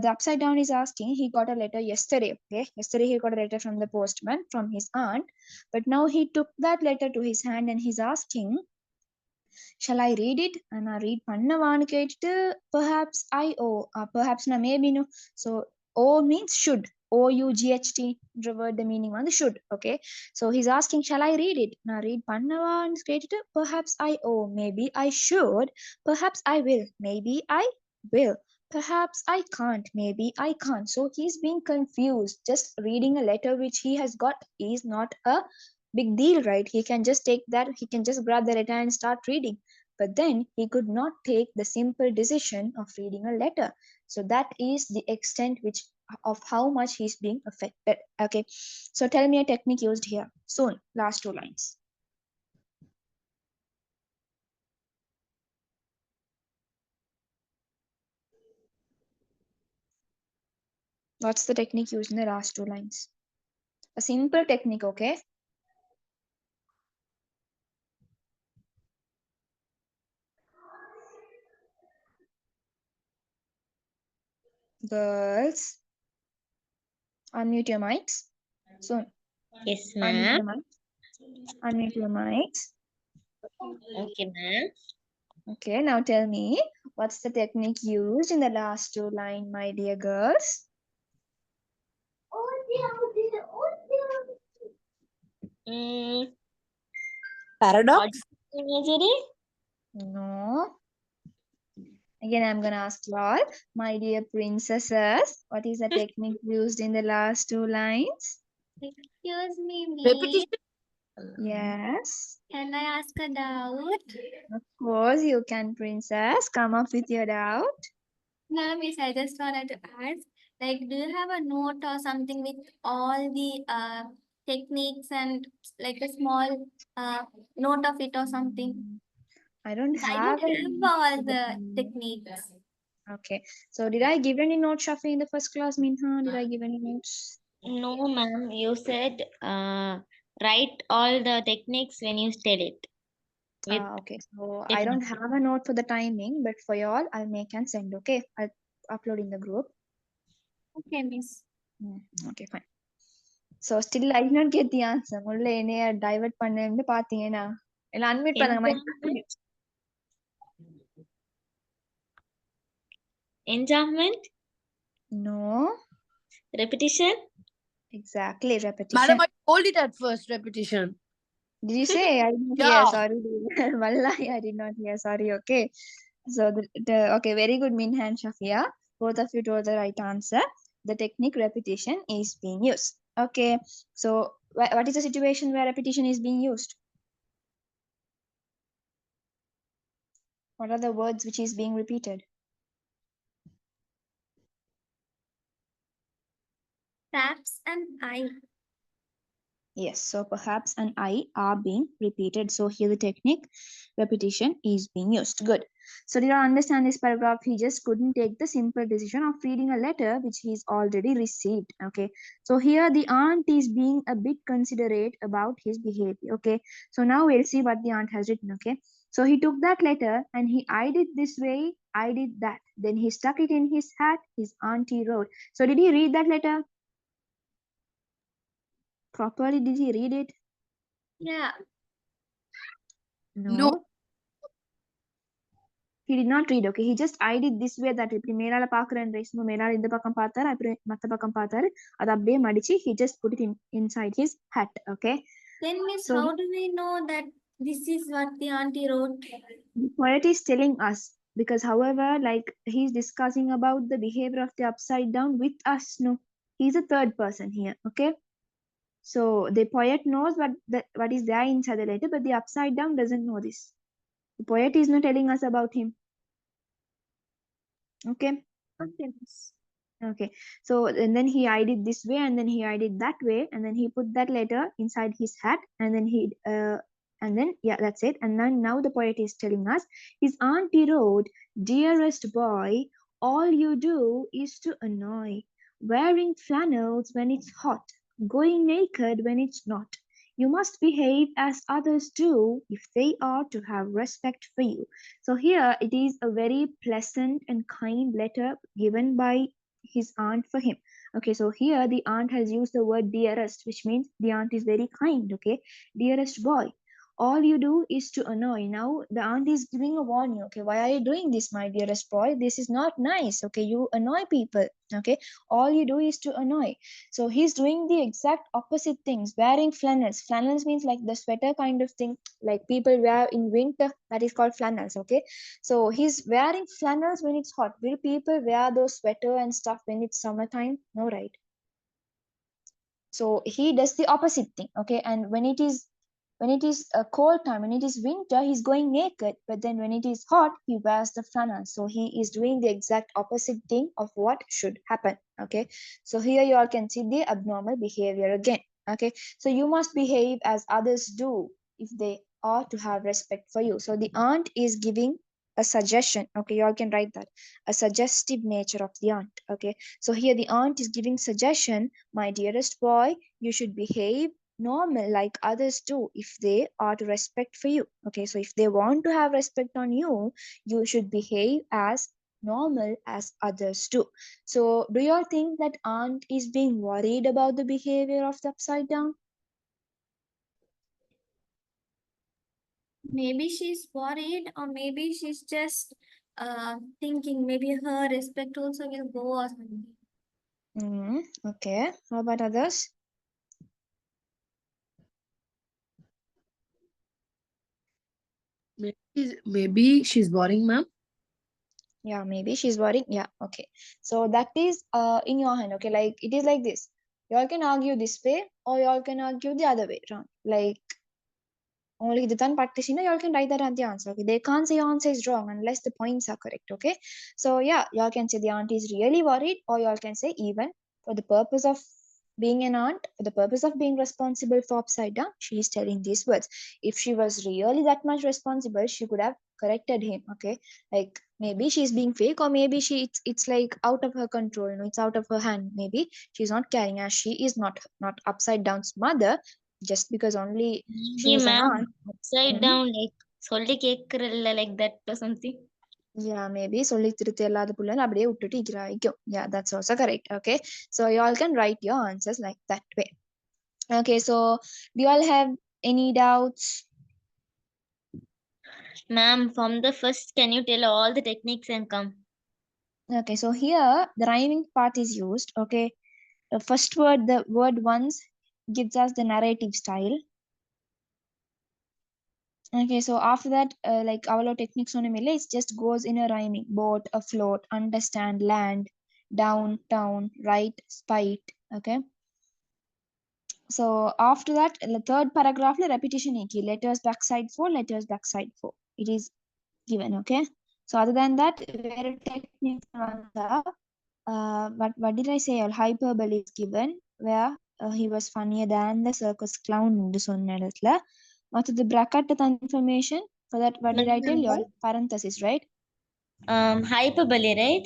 Speaker 1: the upside down is asking, he got a letter yesterday. Okay, yesterday he got a letter from the postman from his aunt, but now he took that letter to his hand and he's asking, shall I read it? நான் read பண்ணவான்னு கேட்டுட்டு perhaps I o perhaps na maybe no. So o means should. OUGHT word the meaning வந்து should. Okay, so he's asking, shall I read it? நான் read பண்ணவான்னு கேட்டுட்டு perhaps I o maybe I should, perhaps I will, maybe I will, perhaps I can't, maybe I can't. So he's being confused. Just reading a letter which he has got is not a big deal, right? He can just take that, he can just grab the letter and start reading. But then he could not take the simple decision of reading a letter. So that is the extent which of how much he's being affected. Okay. So tell me a technique used here. Soon, last two lines. What's the technique used in the last two lines? A simple technique, okay? Girls, unmute your mics. Soon,
Speaker 2: Yes,
Speaker 1: unmute
Speaker 2: ma'am.
Speaker 1: your mics. Unmute your mics.
Speaker 2: Okay, ma'am.
Speaker 1: Okay, now tell me, what's the technique used in the last two lines, my dear girls?
Speaker 2: Mm,
Speaker 3: Paradox?
Speaker 2: imagery?
Speaker 1: No. Again, I'm gonna ask you all, my dear princesses, what is the technique used in the last two lines?
Speaker 4: Excuse me,
Speaker 3: Repetition?
Speaker 1: Yes,
Speaker 4: can I ask a doubt?
Speaker 1: of course you can, princess. Come up with your doubt.
Speaker 4: No, miss, I just wanted to ask, like, do you have a note or something with all the techniques and like a small note of it or something?
Speaker 1: I don't
Speaker 4: I don't
Speaker 1: have any.
Speaker 4: have all the techniques.
Speaker 1: Okay, so did I give any notes, Shafi, in the first class, Minha? Did I give any notes?
Speaker 2: No, ma'am. You said write all the techniques when you tell it with
Speaker 1: Okay, so I don't
Speaker 2: definition.
Speaker 1: have a note for the timing, but for y'all, I'll make and send. Okay, I'll upload in the group.
Speaker 4: Okay, miss.
Speaker 1: Okay, fine. So still I did not get the answer. உள்ள என்னைய divert பண்ணேன்னு பாத்தீங்கன்னா இல்ல unmute பண்ணுங்க mic.
Speaker 2: Enchantment? Enchantment?
Speaker 1: No,
Speaker 2: Repetition?
Speaker 1: exactly,
Speaker 3: Madam,
Speaker 1: repetition.
Speaker 3: I told it at first, repetition.
Speaker 1: Did you say? I did not hear.
Speaker 3: Yeah.
Speaker 1: Sorry. Wallahi, I did not hear. Sorry. Okay. So okay, very good, Minha and Shafia. Both of you told the right answer. The technique repetition is being used. Okay. So what is the situation where repetition is being used? What are the words which is being repeated?
Speaker 4: Taps and I.
Speaker 1: Yes, so perhaps an I are being repeated. So here the technique repetition is being used. Good. So did you understand this paragraph? He just couldn't take the simple decision of reading a letter which he's already received. Okay. So here the aunt is being a bit considerate about his behavior. Okay. So now we'll see what the aunt has written. Okay. So he took that letter and he eyed it this way, I did that. Then he stuck it in his hat, his auntie wrote. So did he read that letter properly? Did he read it?
Speaker 4: Yeah.
Speaker 3: No.
Speaker 1: No, he did not read. Okay, he just eyed it this way that இப்படி மேலால பாக்குறேன் சும்மா மேலால இந்த பக்கம் பார்த்தாரு அப்புறம் மத்த பக்கம் பார்த்தாரு அது அப்படியே மடிச்சு he just put it in inside his hat. Okay,
Speaker 4: Then, miss,
Speaker 1: so
Speaker 4: how do we know that this is what the auntie wrote?
Speaker 1: the poet is telling us, because however like he's discussing about the behavior of the upside down with us. No, he's a third person here. Okay, so the poet knows what is there inside the letter, but the upside down doesn't know this. The poet is not telling us about him. Okay.
Speaker 4: Okay, miss.
Speaker 1: Okay, so and then he eyed it this way, and then he eyed it that way, and then he put that letter inside his hat, and then and then yeah, that's it. And then now the poet is telling us his auntie wrote, "Dearest boy, all you do is to annoy, wearing flannels when it's hot, going naked when it's not. You must behave as others do if they are to have respect for you." So here it is a very pleasant and kind letter given by his aunt for him. Okay, so here the aunt has used the word dearest, which means the aunt is very kind. Okay, dearest boy, all you do is to annoy. Now the aunt is giving a warning. Okay, why are you doing this, my dearest boy? This is not nice. Okay, you annoy people. Okay, all you do is to annoy. So he's doing the exact opposite things, wearing flannels. Flannels means like the sweater kind of thing, like people wear in winter. That is called flannels. Okay, so he's wearing flannels when it's hot. Will people wear those sweater and stuff when it's summertime? No, right? So he does the opposite thing. Okay, and when it is a cold time, when it is winter, he's going naked, but then when it is hot, he wears the flannel. So he is doing the exact opposite thing of what should happen. Okay, so here you all can see the abnormal behavior again. Okay, so you must behave as others do if they are to have respect for you. So the aunt is giving a suggestion. Okay, you all can write that, a suggestive nature of the aunt. Okay, so here the aunt is giving suggestion: my dearest boy, you should behave normal like others do if they are to respect for you. Okay, so if they want to have respect on you, you should behave as normal as others do. So do you all think that aunt is being worried about the behavior of the upside down?
Speaker 4: Maybe she's worried, or maybe she's just thinking maybe her respect also will go or something.
Speaker 1: Okay, how about others?
Speaker 3: Maybe she's boring, ma'am.
Speaker 1: Yeah, maybe she's worried. Yeah, okay, so that is in your hand. Okay, like it is like this, you all can argue this way or you all can argue the other way around. Like only the done practicing, you all can write that as the answer. Okay, they can't say your answer is wrong unless the points are correct. Okay, so yeah, y'all can say the aunt is really worried, or y'all can say even for the purpose of being an aunt, for the purpose of being responsible for upside down, she is telling these words. If she was really that much responsible, she could have corrected him. Okay, like maybe she's being fake, or maybe it's like out of her control. You know, it's out of her hand. Maybe she's not caring, as she is not upside down's mother, just because only she
Speaker 2: Maybe
Speaker 1: is an
Speaker 2: ma'am,
Speaker 1: aunt.
Speaker 2: upside
Speaker 1: Mhm.
Speaker 2: down, like சொல்லி கேக்குறல்ல like that or something.
Speaker 1: Yeah, maybe சொல்லி திருத்தி இல்லாத புள்ளன்னு அப்படியே விட்டுட்டு இருக்கிறாய்க்கும். Yeah, that's also correct. Okay, so you all can write your answers like that way. Okay, so do you all have any doubts?
Speaker 2: Ma'am, from the first, can you tell all the techniques and come?
Speaker 1: Okay, so here the rhyming part is used. Okay, the first word, the word once gives us the narrative style. Okay, so after that, like our techniques on it just goes in a rhyming: boat, afloat, understand, land, down, town, right, spite. Okay, so after that, the third paragraph la repetition iki letters backside 4, letters backside 4, it is given. Okay, so other than that, where techniques vanda, what did I say, hyperbole is given, where he was funnier than the circus clown nu sonna edathla. What the bracket information for that, what did I tell you all, parenthesis, right?
Speaker 2: Hyperbole, right?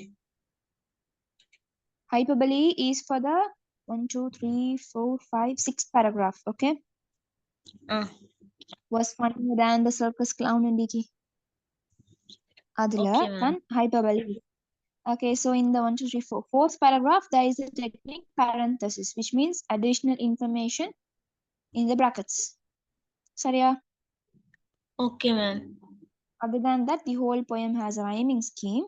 Speaker 1: Hyperbole is for the 1 2 3 4 5 6 paragraph. Okay, was funnier than the circus clown indiki adula
Speaker 2: Okay, ma'am.
Speaker 1: one hyperbole. Okay, so in the 1 2 3 4 fourth paragraph, there is a technique parenthesis, which means additional information in the brackets. Sorry.
Speaker 2: Okay, ma'am.
Speaker 1: Other than that, the whole poem has a rhyming scheme.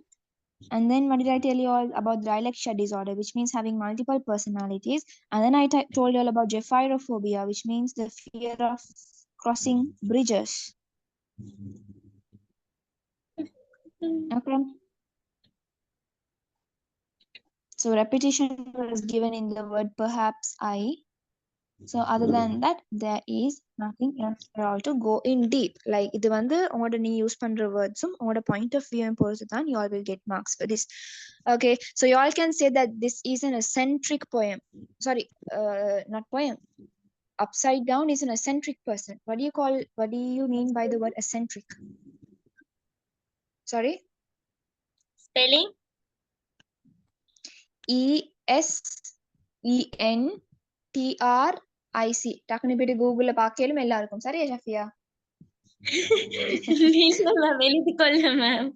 Speaker 1: And then what did I tell you all about dyslexia disorder, which means having multiple personalities? And then I told you all about gephyrophobia, which means the fear of crossing bridges. Okay. So repetition was given in the word perhaps I. So other than that, there is nothing else at all to go in deep. Like இது வந்து உங்களோட நீ use பண்ற வேர்ட்ஸும் உங்களோட point of view பொறுத்து தான் you all will get marks for this. Okay, so you all can say that this is an eccentric poem. Sorry, not poem. Upside down is an eccentric person. What do you mean by the word eccentric? Sorry?
Speaker 2: Spelling?
Speaker 1: ESENTRIC. டக்குனு போயிட்டு கூகுள்ல பார்க்கலும் எல்லாருக்கும். சரியா ஷஃபியா?
Speaker 2: இல்ல ma'am, எழுதிக்கொள்ள ma'am.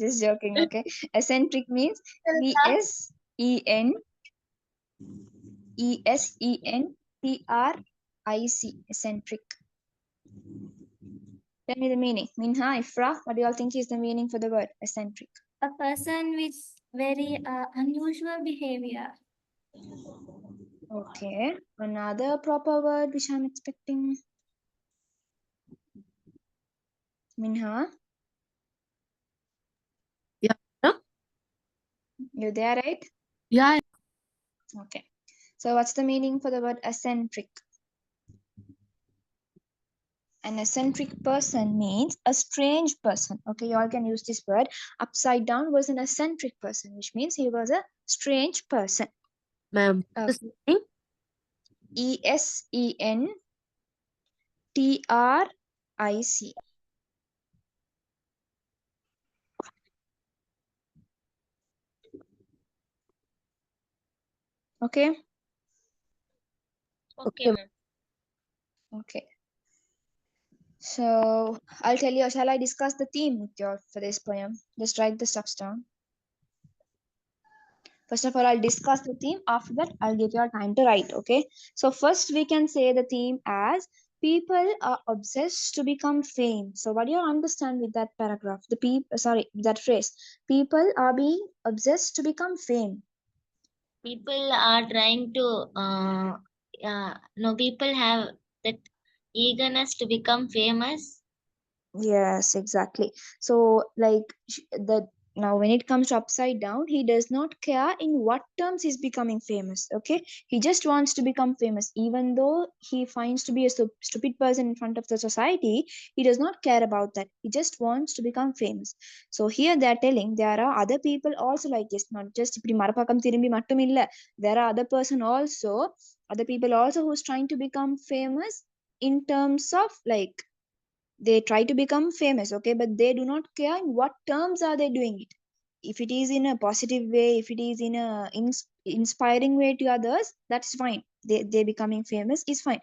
Speaker 1: Just joking. Okay, eccentric means ESENTRIC. Eccentric. Tell me the meaning. Minha, Ifra, what do you all think is the meaning for the word eccentric?
Speaker 4: A person with very unusual behavior.
Speaker 1: Okay, another proper word which I'm expecting. Minha,
Speaker 3: Yeah.
Speaker 1: you there, right?
Speaker 3: Yeah.
Speaker 1: Okay. So what's the meaning for the word eccentric? An eccentric person means a strange person. Okay, you all can use this word. Upside down was an eccentric person, which means he was a strange person.
Speaker 3: Ma'am, the spelling?
Speaker 1: ESENTRIC. Okay.
Speaker 2: Okay, ma'am.
Speaker 1: Okay. So I'll tell you, shall I discuss the theme with you for this poem? Just write the stuffs down. First of all, I'll discuss the theme. After that, I'll give you time to write. Okay. So first, we can say the theme as people are obsessed to become fame. So what do you understand with that paragraph? That phrase. People are being obsessed to become fame.
Speaker 2: People are trying to, no, people have that eagerness to become famous.
Speaker 1: Yes, exactly. So, like the now, when it comes to upside down, he does not care in what terms he's becoming famous. Okay, he just wants to become famous, even though he finds to be a stupid person in front of the society. He does not care about that. He just wants to become famous. So here they are telling there are other people also like this, not just இப்படி மரப்பாக்கம் திரும்பி மட்டும் இல்ல. There are other people also who's trying to become famous in terms of like they try to become famous, okay, but they do not care in what terms are they doing it. If it is in a positive way, if it is in a inspiring way to others, that's fine. They becoming famous is fine.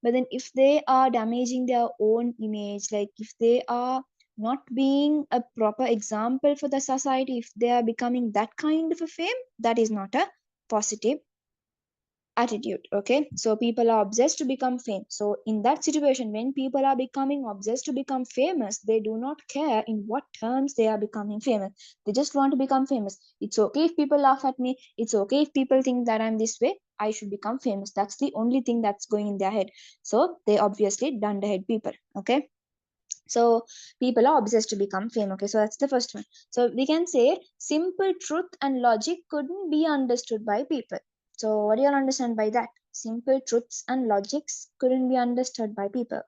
Speaker 1: But then if they are damaging their own image, like if they are not being a proper example for the society, if they are becoming that kind of a fame, that is not a positive attitude. Okay, so people are obsessed to become famous. So in that situation, when people are becoming obsessed to become famous, they do not care in what terms they are becoming famous. They just want to become famous. It's okay if people laugh at me, it's okay if people think that I'm this way, I should become famous. That's the only thing that's going in their head. So they obviously dunderhead people. Okay, so people are obsessed to become famous. Okay, so that's the first one. So we can say simple truth and logic couldn't be understood by people. So what do you understand by that? Simple truths and logics couldn't be understood by people.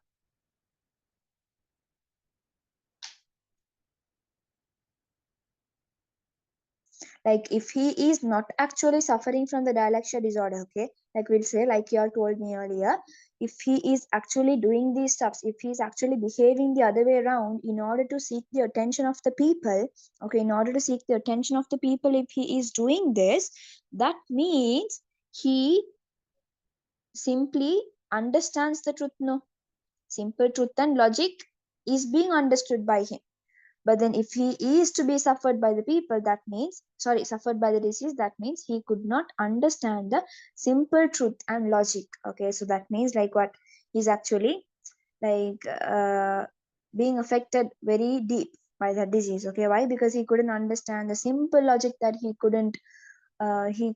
Speaker 1: Like if he is not actually suffering from the dyslexia disorder, okay, like we'll say, like you all told me earlier, if he is actually doing these stuffs, if he is actually behaving the other way around in order to seek the attention of the people, okay, in order to seek the attention of the people, if he is doing this, that means he simply understands the truth. No, simple truth and logic is being understood by him. But then if he is to be suffered by the people, that means, sorry, suffered by the disease, that means he could not understand the simple truth and logic. Okay, so that means like what? He's actually like being affected very deep by that disease. Okay, why? Because he couldn't understand the simple logic, that he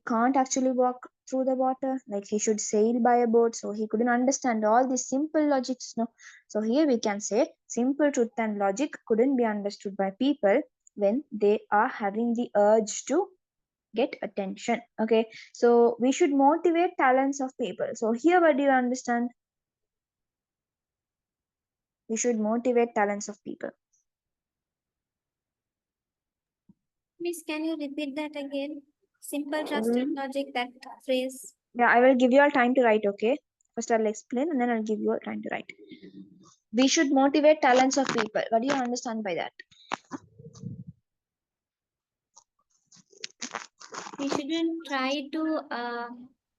Speaker 1: can't actually walk through the water, like he should sail by a boat, so he couldn't understand all these simple logics. No, so here we can say simple truth and logic couldn't be understood by people when they are having the urge to get attention. Okay, so we should motivate talents of people. So here what do you understand? We should motivate talents of people.
Speaker 4: Miss, can you repeat that again? Simple, trust, and logic, that phrase.
Speaker 1: Yeah, I will give you all time to write. Okay, first I'll explain and then I'll give you all time to write. We should motivate talents of people. What do you understand by that?
Speaker 4: We shouldn't try to,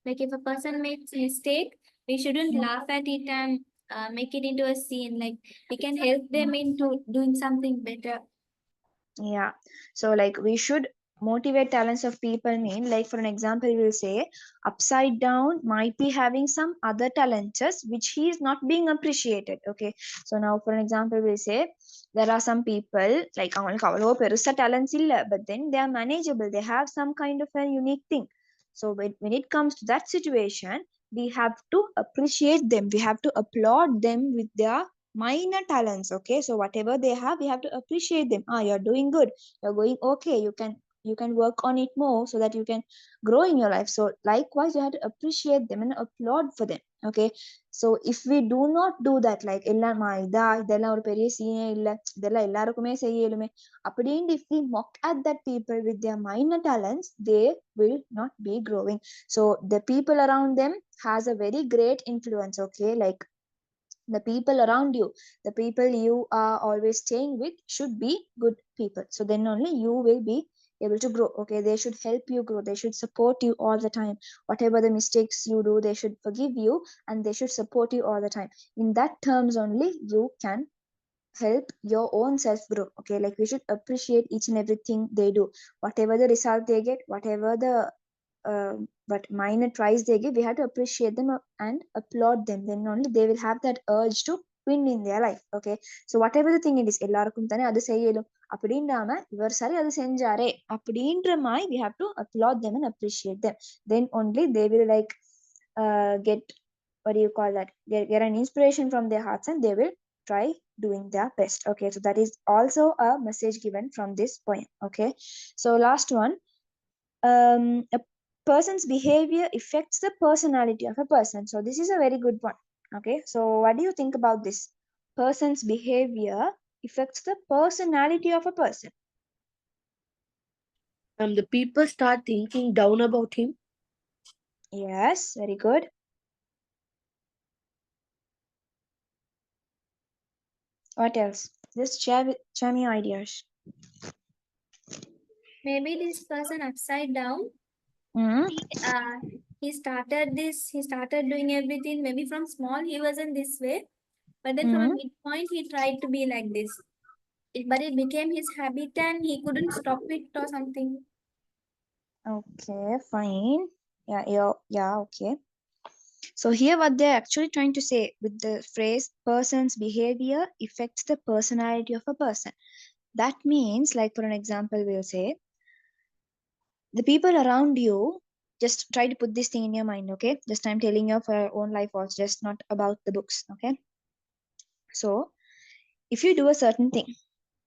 Speaker 4: like if a person makes mistake, we shouldn't laugh at it and make it into a scene. Like we can help them into doing something better.
Speaker 1: Yeah, so like we should motivate talents of people mean, like for an example we'll say upside down might be having some other talents which he is not being appreciated. Okay, so now for an example we'll say there are some people like அவங்களுக்கு அவ்வளோ பெருசா talents இல்ல, but then they are manageable, they have some kind of a unique thing. So when it comes to that situation, we have to appreciate them, we have to applaud them with their minor talents. Okay, so whatever they have, we have to appreciate them. You're doing good, you're going okay, you can you can work on it more so that you can grow in your life. So likewise, you have to appreciate them and applaud for them. Okay, so if we do not do that, like எல்லாமா இதெல்லாம் ஒரு பெரிய சீனே இல்ல, இதெல்லாம் எல்லாருக்குமே செய்யலுமே அப்படின்னு, if we mock at that people with their minor talents, they will not be growing. So the people around them has a very great influence. Okay, like the people around you, the people you are always staying with should be good people, so then only you will be able to grow. Okay, they should help you grow, they should support you all the time. Whatever the mistakes you do, they should forgive you and they should support you all the time. In that terms only you can help your own self grow. Okay, like we should appreciate each and everything they do, whatever the result they get, whatever the but minor tries they give, we have to appreciate them and applaud them. Then only they will have that urge to win in their life. Okay, so whatever the thing it is, எல்லாருக்கும் தானே அது செய்யலும் அப்படின்றாம இவர் சரி அது செஞ்சாரே அப்படின்ற மாதிரி we have to applaud them and appreciate them. Then only they will like get, what do you call that, get an inspiration from their hearts and they will try doing their best. Okay, so that is also a message given from this poem. Okay, so last one, a person's behavior affects the personality of a person. So this is a very good one. Okay, so what do you think about this? Person's behavior affects the personality of a person.
Speaker 3: The people start thinking down about him.
Speaker 1: Yes, very good. What else? Just share me your ideas.
Speaker 4: Maybe this person upside down.
Speaker 1: Mm-hmm.
Speaker 4: He started doing everything. Maybe from small he wasn't this way, but then from a midpoint he tried to be like this. But it became his habit and he couldn't stop it or something.
Speaker 1: Okay, fine. Yeah, okay. So here what they're actually trying to say with the phrase person's behavior affects the personality of a person. That means, like for an example, we'll say the people around you, just try to put this thing in your mind. Okay, just I'm telling you for your own life also, just not about the books. Okay, so if you do a certain thing,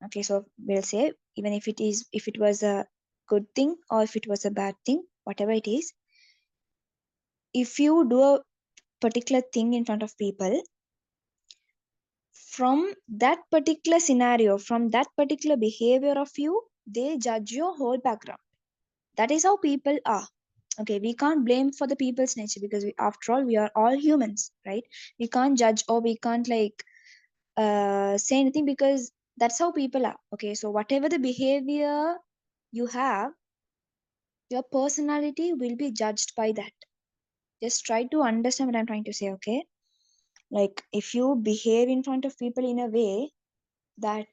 Speaker 1: okay, so we'll say even if it was a good thing or if it was a bad thing, whatever it is, if you do a particular thing in front of people, from that particular scenario, from that particular behavior of you, they judge your whole background. That is how people are. Okay, we can't blame for the people's nature because after all we are all humans, right? We can't judge or we can't like say anything because that's how people are. Okay, so whatever the behavior you have, your personality will be judged by that. Just try to understand what I'm trying to say. Okay, like if you behave in front of people in a way that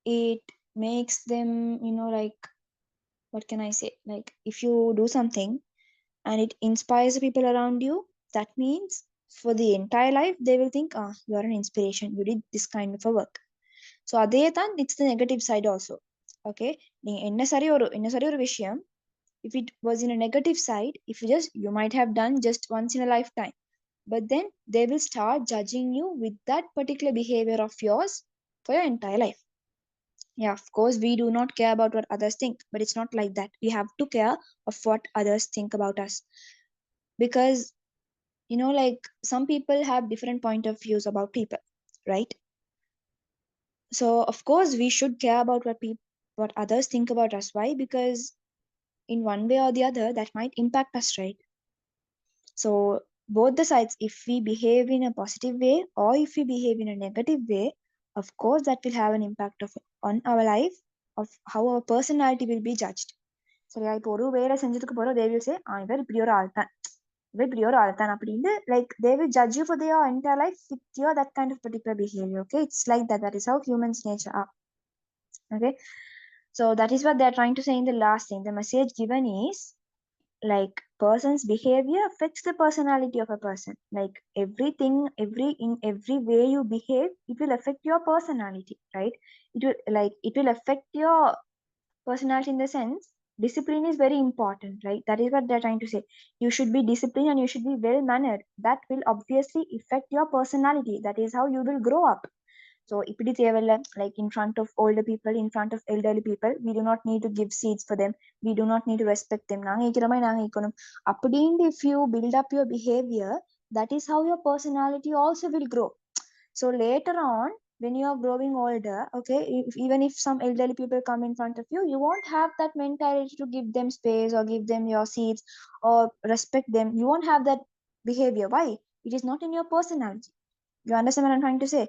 Speaker 1: it makes them, like, what can I say, like if you do something and it inspires the people around you, that means for the entire life they will think, you are an inspiration, you did this kind of a work. So அதே தான் it's the negative side also. Okay, நீங்க என்ன சரி ஒரு விஷயம், if it was in a negative side, if you might have done just once in a lifetime, but then they will start judging you with that particular behavior of yours for your entire life. Yeah, of course we do not care about what others think, but it's not like that. We have to care of what others think about us, because like some people have different point of views about people, right? So of course we should care about what others think about us. Why? Because in one way or the other that might impact us, right? So both the sides, if we behave in a positive way or if we behave in a negative way, of course that will have an impact on our life, of how our personality will be judged. சரியா, இப்போ ஒரு வேலை செஞ்சதுக்கு போறோம், they will say இவர் இப்படி ஒரு ஆள் தான், இவர் இப்படி ஒரு ஆள் தான் அப்படின்னு, like they will judge you for their entire life with your that kind of particular behavior. Okay, it's like that. That is how humans nature are. Okay, so that is what they are trying to say in the last thing. The message given is like person's behavior affects the personality of a person. Like everything, in every way you behave, it will affect your personality, right? It will affect your personality in the sense discipline is very important, right? That is what they're trying to say. You should be disciplined and you should be well mannered. That will obviously affect your personality. That is how you will grow up. So இப்படி தேவையில்ல, like in front of older people, in front of elderly people, we do not need to give seats for them, we do not need to respect them. நாங்க இருக்கிற மாதிரி நாங்க இருக்கணும் அப்படின்னு if you build up your behavior, that is how your personality also will grow. So later on, when you are growing older, okay, even if some elderly people come in front of you, you won't have that mentality to give them space or give them your seats or respect them. You won't have that behavior. Why? It is not in your personality. You understand what I'm trying to say?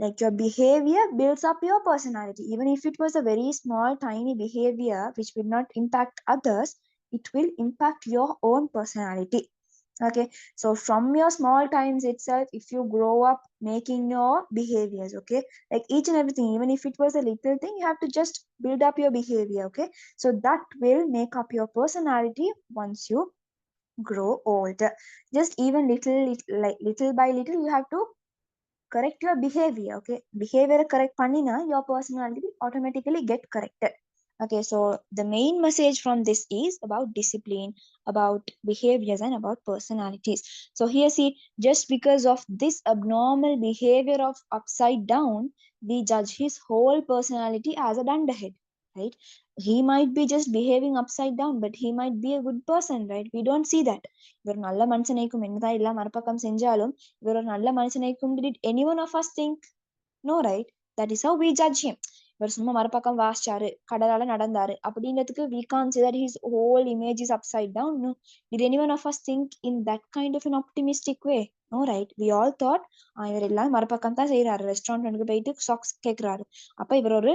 Speaker 1: Like your behavior builds up your personality. Even if it was a very small tiny behavior which will not impact others, it will impact your own personality. Okay, so from your small times itself, if you grow up making your behaviors, okay, like each and everything, even if it was a little thing, you have to just build up your behavior. Okay, so that will make up your personality once you grow older. Just even like little by little, you have to correct your behavior. Okay, behavior correct pannina, your personality will automatically get corrected. Okay, so the main message from this is about discipline, about behaviors, and about personalities. So here see, just because of this abnormal behavior of upside down, we judge his whole personality as a dunderhead, right? He might be just behaving upside down, but he might be a good person, right? We don't see that. இவர் நல்ல மனுஷனைக்கும் என்னதான் இல்ல மறுபக்கம் செஞ்சாலும் இவர் ஒரு நல்ல மனுஷனைக்கும் did any one of us think? No, right? That is how we judge him. இவர் சும்மா மறுபக்கம் வாசிச்சாரு, கடலால நடந்தாரு அப்படின்றதுக்கு we can't say that his whole image is upside down. No. Did any one of us think in that kind of an optimistic way? No, right? We all thought இவர் எல்லாம் மறுபக்கம் தான் செய்யறாரு, ரெஸ்டாரண்ட்டுக்கு போயிட்டு சாக்ஸ் கேட்கிறாரு, அப்ப இவர் ஒரு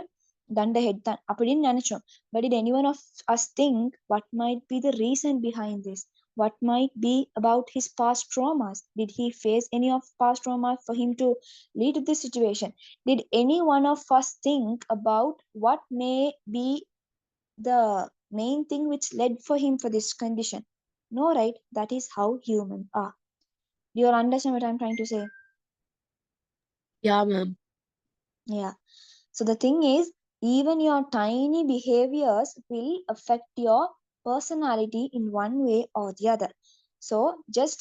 Speaker 1: தண்ட ஹெட் தான் அப்படின்னு நினைச்சோம். But did any one of us think what might be the reason behind this? What might be about his past traumas? Did he face any of past traumas for him to lead to this situation? Did any one of us think about what may be the main thing which led for him for this condition? No, right? That is how humans are. Do you all understand what I'm trying to say?
Speaker 3: Yeah, ma'am.
Speaker 1: Yeah. So the thing is, even your tiny behaviors will affect your personality in one way or the other. So just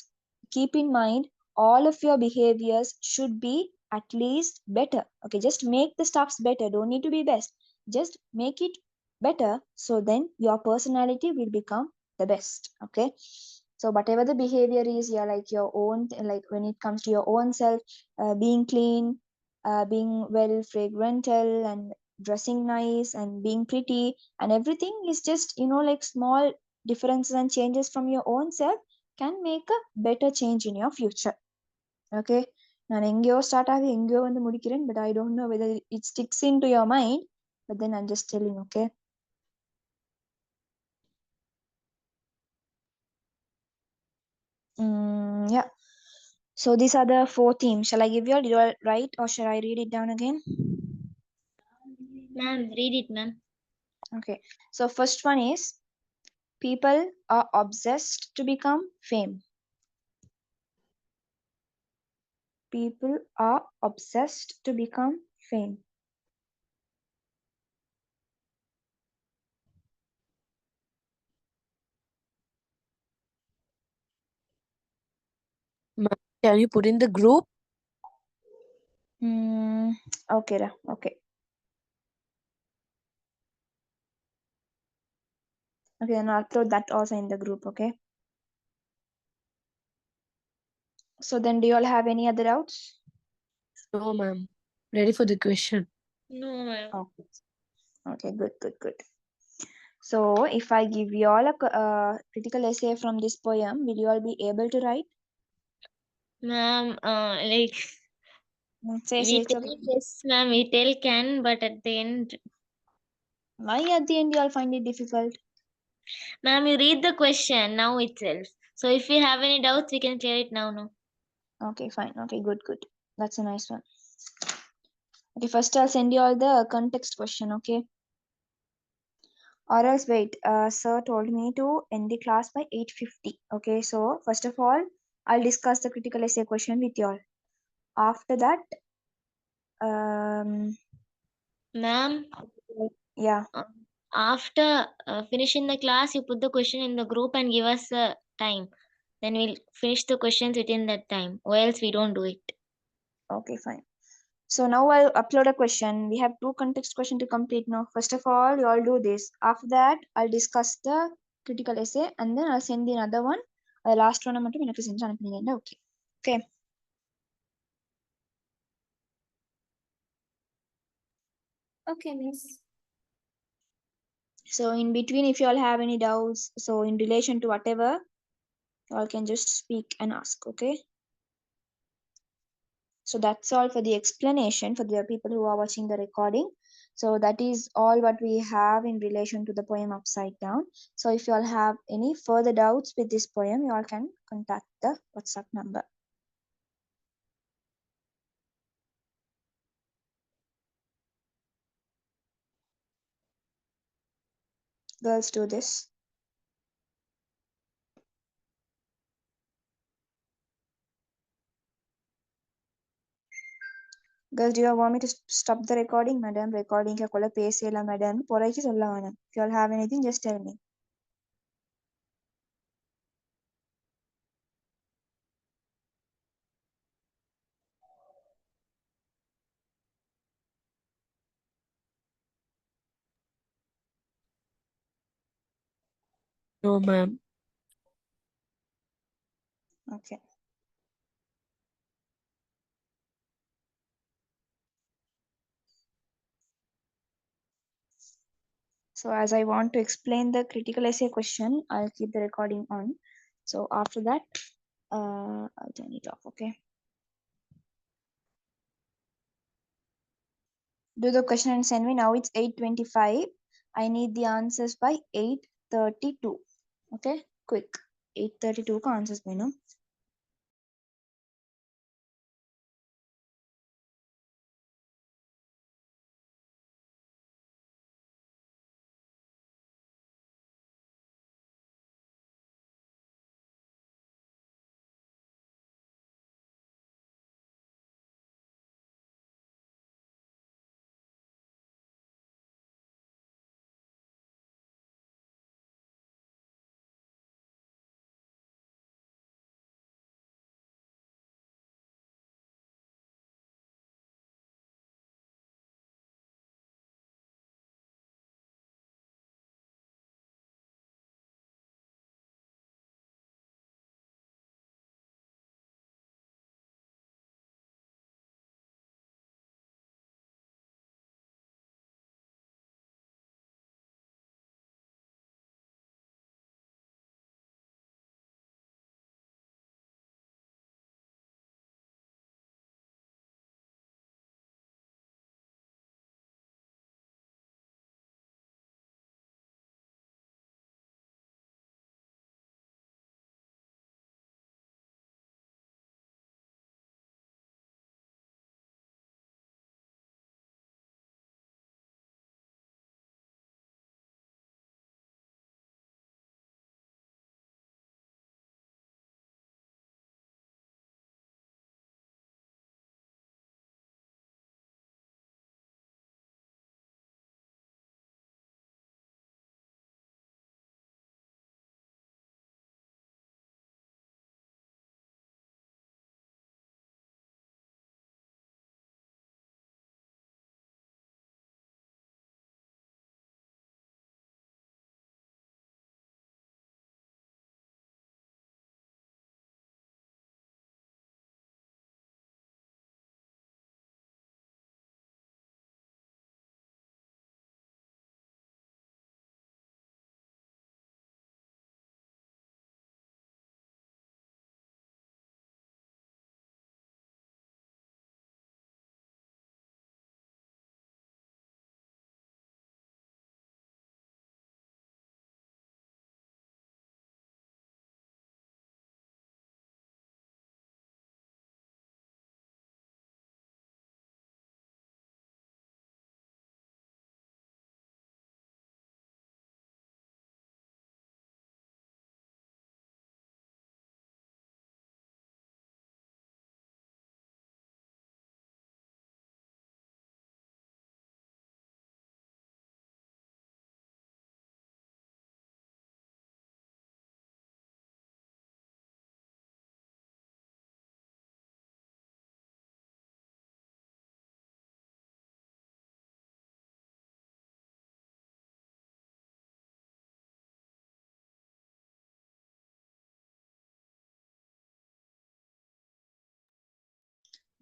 Speaker 1: keep in mind, all of your behaviors should be at least better. Okay, just make the stuffs better. Don't need to be best. Just make it better. So then your personality will become the best. Okay. So whatever the behavior is, yeah, like your own, like when it comes to your own self, being clean, being well fragrantal and dressing nice and being pretty and everything is just, like small differences and changes from your own self can make a better change in your future. Okay, நான் எங்கேயோ start ஆகி எங்கேயோ வந்து முடிக்கிறேன், but I don't know whether it sticks into your mind, but then I'm just telling. Okay. Yeah, so these are the 4 themes. Shall I give you all? Did you all write or shall I read it down again?
Speaker 2: Ma'am, read it, ma'am.
Speaker 1: Okay, so first one is people are obsessed to become fame. People are obsessed to become fame.
Speaker 3: Ma'am, can you put in the group?
Speaker 1: Okay, okay. Okay, then I'll upload that also in the group. Okay. So then, do you all have any other doubts?
Speaker 3: No, ma'am. Ready for the question.
Speaker 2: No, ma'am.
Speaker 1: Okay. Okay, good. So if I give you all a critical essay from this poem, will you all be able to write?
Speaker 2: Ma'am, like
Speaker 1: Say
Speaker 2: we
Speaker 1: it's
Speaker 2: tell
Speaker 1: okay.
Speaker 2: yes, ma'am, we tell can, but at the end,
Speaker 1: Why at the end you all find it difficult?
Speaker 2: ma'am, you read the question now itself. So if we have any doubts, we can clear it now, no?
Speaker 1: Okay, fine. Okay, good. That's a nice one. Okay, first I'll send you all the context question. Okay. Or else wait, sir told me to end the class by 8:50. Okay, so first of all, I'll discuss the critical essay question with you all. After that,
Speaker 2: Ma'am,
Speaker 1: yeah,
Speaker 2: after finishing the class, you put the question in the group and give us a time. Then we'll finish the questions within that time, or else we don't do it.
Speaker 1: okay, fine. So now I'll upload a question. We have 2 context question to complete now. First of all, you all do this. After that, I'll discuss the critical essay and then I'll send the another one. The last one மட்டும் எனக்கு செஞ்சு அனுப்புனீங்கன்னா okay. Okay.
Speaker 4: Okay, miss.
Speaker 1: So in between, if you all have any doubts, so in relation to whatever, you all can just speak and ask, okay? So that's all for the explanation for the people who are watching the recording. So that is all what we have in relation to the poem Upside Down. So if you all have any further doubts with this poem, you all can contact the WhatsApp number. Girls, do this. Girls, do you all want me to stop the recording? Madam, recording ka kola pesela madam. Poraiki solla vana. If you all have anything, just tell me.
Speaker 3: No, ma'am.
Speaker 1: Okay. So as I want to explain the critical essay question, I'll keep the recording on. So after that, I'll turn it off, okay? Do the question and send me. Now it's 8:25. I need the answers by 8:32. Okay, quick. 8:32 ka answers venum.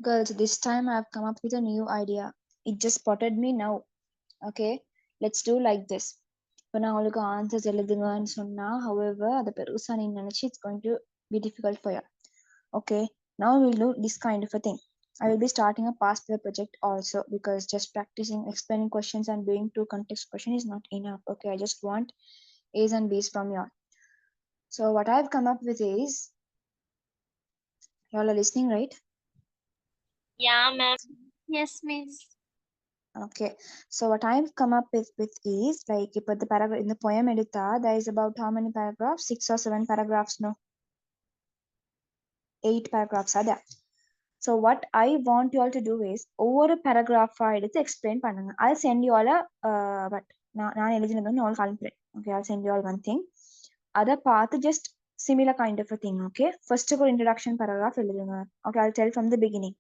Speaker 1: Girls, this time I've come up with a new idea. It just spotted me now. Okay, let's do like this. இப்போ நான் உங்களுக்கு answers எழுதுங்கன்னு சொன்னா, however, அதை பெருசா நீ நினைச்சு it's going to be difficult for you. Okay, now we'll do this kind of a thing. I will be starting a past paper project also because just practicing explaining questions and doing two context question is not enough. Okay, I just want A's and B's from you all. So what I've come up with is, you all are listening, right?
Speaker 2: Yeah, ma'am.
Speaker 4: Yes, miss.
Speaker 1: Okay, so what I've come up with is like if the paragraph in the poem edita, there is about how many paragraphs? 6 or 7 paragraphs, no? 8 paragraphs are there. So what I want you all to do is over a paragraph எடுத்து explain பண்ணுங்க. I'll send you all a but நான் எழுதினது வந்து all calculate. Okay, I'll send you all one thing. அதை பார்த்து just similar kind of a thing. Okay, first ஒரு introduction paragraph எழுதுங்க. Okay, I'll tell from the beginning.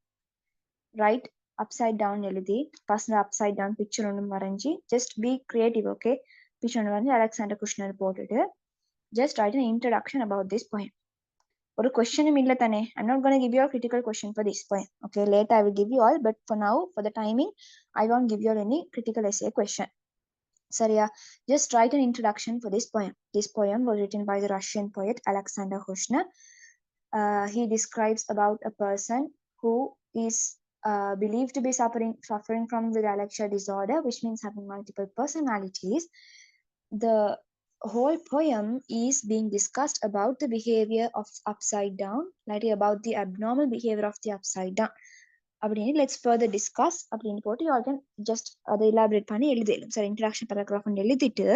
Speaker 1: Right, upside down எழுதி பசங்க upside down picture ஒன்று வரைஞ்சி just be creative. Okay, picture ஒன்று வரைஞ்சி அலெக்சாண்டர் குஷ்னர் போட்டுட்டு just write an introduction about this poem. ஒரு கொஸ்டினும் இல்லை தானே. I'm not going to give you a critical question for this poem. Okay, later I will give you all, but for now, for the timing, I won't give you all any critical essay question. சரியா? Just write an introduction for this poem. This poem was written by the Russian poet Alexander Kushne. He describes about a person who is believed to be suffering from the dyslexia disorder, which means having multiple personalities. The whole poem is being discussed about the behavior of upside down, like about the abnormal behavior of the upside down. அப்படின்னு let's further discuss அப்படின்னு போட்டு you all can just அதை elaborate பண்ணி எழுதிடலாம். சரி, introduction paragraph எழுதிட்டு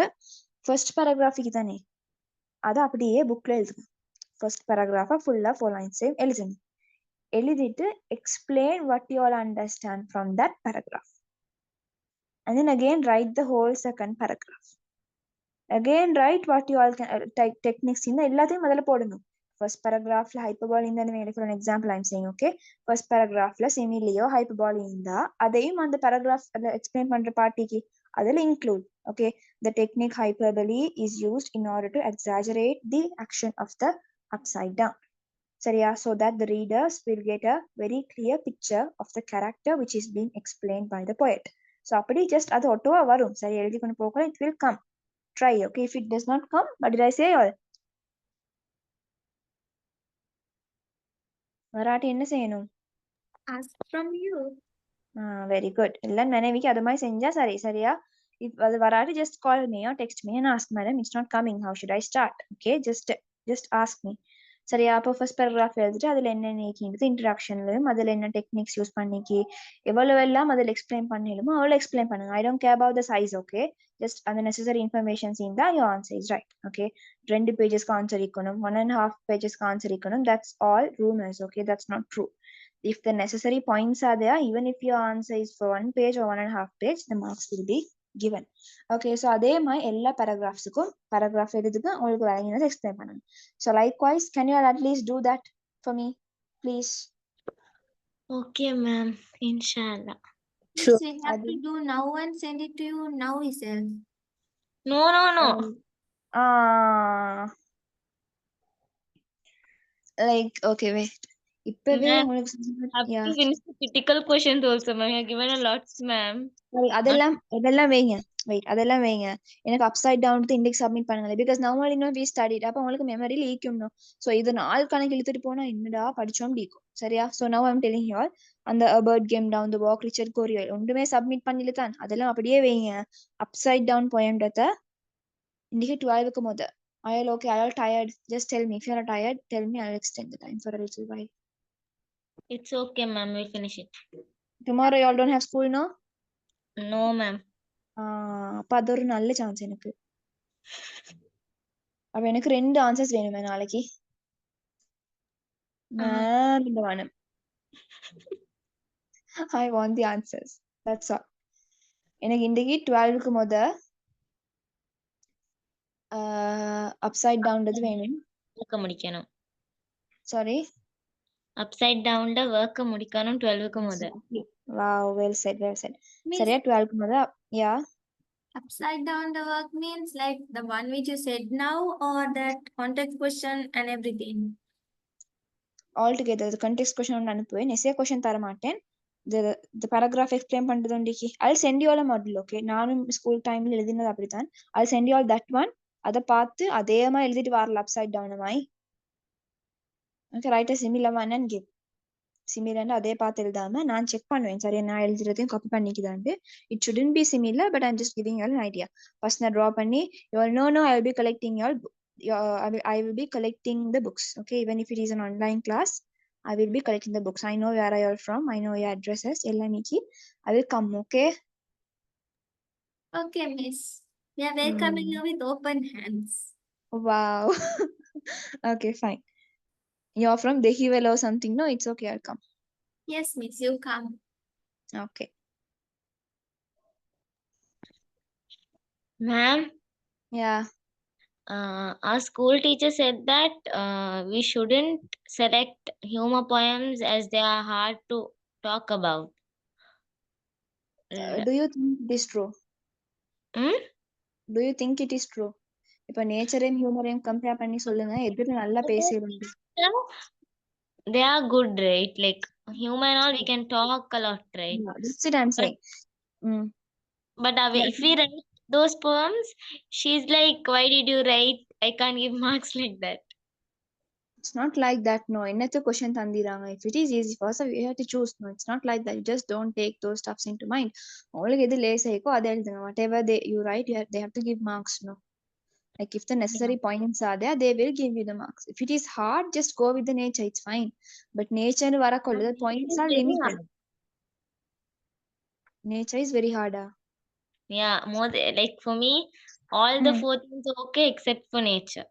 Speaker 1: first paragraph தானே அதை அப்படியே புக்ல எழுதுங்க. first paragraph ஃபுல்லா 4 lines எழுதுங்க. எழுதிட்டு explain what you all understand from that paragraph, and then again write the whole second paragraph. Again write what you all can techniques in எல்லாத்தையும் முதல்ல போடணும். first paragraphல hyperbole இந்த for an example I'm saying. Okay, first paragraphல simile hyperbole இருந்தா அதையும் அந்த paragraph explain பண்ற பார்ட்டிக்கு அதில் include. Okay, the technique hyperbole is used in order to exaggerate the action of the upside down. சரியா? So that the readers will get a very clear picture of the character which is being explained by the poet. So அப்படி just அது Ottawa வரும். சரி, எழுதி கொண்டு போகலாம். It will come. Try. Okay, if it does not come, what did I say all? வராட்டி என்ன செய்யணும்?
Speaker 4: Ask from you.
Speaker 1: Very good. எல்லாம் மனைவிக்கு அது மாதிரி செஞ்சா சரி. சரியா? If அது வராட்டி just call me or text me and ask, madam, it's not coming, how should I start? Okay, just ask me. சரியா? அப்போ ஃபர்ஸ்ட் பேராகிராஃப் எழுதிட்டு அதில் என்னென்ன இன்ட்ரடக்ஷன்லையும் அதில் என்ன டெக்னிக்ஸ் யூஸ் பண்ணிக்கி எவ்வளவு எல்லாம் அதில் எக்ஸ்பிளைன் பண்ணிடுமோ அவ்வளோ எக்ஸ்பிளைன் பண்ணுங்க. I don't care about the size. Okay, just அந்த நெசசரி இன்ஃபர்மேஷன்ஸ் இருந்தால் your answer is right. Okay, 2 பேஜஸ்க்கு ஆன்சர் இருக்கணும், 1.5 பேஜஸ்க்கு ஆன்சர் இருக்கணும். That's all rumours. Okay, that's not true. If the necessary points are there, even if your answer is for 1 page or 1.5 page, the marks will be given. Okay, so அதே மாதிரி எல்லா paragraphsக்கும் paragraph எழுதுக்கு உங்களுக்கு வழங்கினதை explain பண்ணுங்க. So likewise, can you all at least do that for me, please?
Speaker 2: Okay, ma'am. Inshallah.
Speaker 3: Sure.
Speaker 4: Miss, we have to do now and send it to you now itself.
Speaker 2: No.
Speaker 1: Like, okay, wait. இப்பவே
Speaker 2: Ma'am,
Speaker 1: உங்களுக்கு
Speaker 2: have
Speaker 1: yeah.
Speaker 2: to finish the critical questions also, ma'am. You have given a lot, ma'am.
Speaker 1: Sorry, அதெல்லாம் வைங்க. Wait, அதெல்லாம் வைங்க. எனக்கு upside down index submit பண்ணுங்க. Because normally we studied அப்போ உங்களுக்கு மெமரியில் ஈக்கணும். ஸோ இது 4 கணக்கு இழுத்துட்டு போனா என்னடா படிச்சோம் ஈக்கும். சரியா? So now I'm telling you all அந்த bird came down the walk Richard கோரியல் ஒன்றுமே சப்மிட் பண்ணல தான். அதெல்லாம் அப்படியே வைங்க. அப்சைட் டவுன் போயம்ன்றத இன்னைக்கு 12க்கு முத. I'll okay, I'll tired. Just tell me if you're tired. Tell me, I'll extend the time for a little while.
Speaker 2: It's okay, ma'am. We'll finish it.
Speaker 1: Tomorrow you all don't have school, no?
Speaker 2: No, ma'am.
Speaker 1: அப்ப அது ஒரு நல்ல chance எனக்கு. அப்ப எனக்கு 2 answers வேணுமே நாளைக்கு. நான் வேணும். I want the answers. That's all. எனக்கு இன்னைக்கு 12க்கு முத அப்சைட் டவுன்றது வேணும்.
Speaker 2: work முடிக்கணும்.
Speaker 1: Sorry.
Speaker 2: அப்சைட் டவுன்ல work முடிக்கணும் 12க்கு முத.
Speaker 1: Wow, well said, well said.
Speaker 4: Miss,
Speaker 1: சரியா? 12க்கு முத. Yeah.
Speaker 4: upside down the work means like the one which you said now or that context question and everything?
Speaker 1: All together context question ஒன்று அனுப்புவேன், S A question தர மாட்டேன். the paragraph explain பண்றது உண்டிக்கு I'll send you all a model. Okay, நானும் school டைம்ல எழுதினது அப்படித்தான். I'll send you all that one. அதை பார்த்து அதே மாதிரி எழுதிட்டு வரல upside down மாதிரி. Okay, write a similar one and give. Similar அதே பார்த்து எழுதாம நான் செக் பண்ணுவேன், சரி நான் எழுதுறதையும் காப்பி பண்ணிக்குதாண்டு. It shouldn't be similar, but I'm just giving you an idea. First நான் ட்ரா பண்ணி you all no I will be collecting I will be collecting the books. Okay, even if it is an online class, I will be collecting the books. I know where are you all from, I know your addresses ella niki I will come. Okay.
Speaker 4: Okay, miss. We are welcoming you with open hands.
Speaker 1: Wow. Okay, fine. You're from Dehivel or something? No, it's okay, I'll come.
Speaker 4: Yes, miss, you come.
Speaker 1: Okay.
Speaker 2: Ma'am,
Speaker 1: Yeah.
Speaker 2: our school teacher said that we shouldn't select humor poems as they are hard to talk about.
Speaker 1: Do you think it is true?
Speaker 2: Hmm?
Speaker 1: Do you think it is true? இப்ப நேச்சரையும் ஹியூமரையும் compare பண்ணி சொல்லுங்க, எதுல நல்லா பேசுறீங்க?
Speaker 2: They are good, right? Like humor and all, we can talk a lot, right?
Speaker 1: Yeah, that's it I'm saying.
Speaker 2: But if we write those poems, she's like, why did you write? I can't give marks like that.
Speaker 1: It's not like that. No, என்னத்த question தந்திராங்க. If it is easy for us, we have to choose. No, it's not like that. You just don't take those stuffs into mind. உங்களுக்கு எது லேசா இருக்கோ அதை எழுதுங்க. Whatever you write, they have to give marks. No, like if the necessary points are there, they will give you the marks. If it is hard, just go with the nature. It's fine. But nature வர the points are limited. Nature is very hard.
Speaker 2: Yeah, like for me, all the four things are okay except for nature.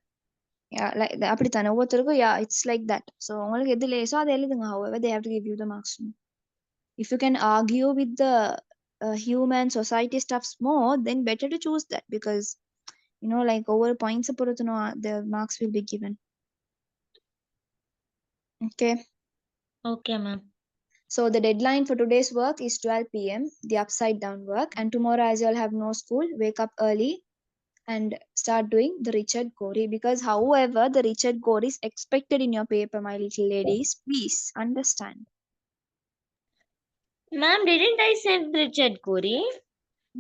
Speaker 1: Yeah, like அப்படித்தானே ஒவ்வொருத்தருக்கும். Yeah, it's like that. So உங்களுக்கு எது lasso அதை எழுதுங்க. However, they have to give you the marks. If you can argue with the human society stuffs more, then better to choose that, because like over points பொறுத்து the marks will be given. Okay.
Speaker 2: Okay, ma'am.
Speaker 1: So the deadline for today's work is 12 p.m. the upside down work, and tomorrow, as you all have no school, wake up early and start doing the Richard Corey, because however the Richard Corey is expected in your paper, my little ladies, please understand.
Speaker 2: Ma'am, didn't I send Richard Corey?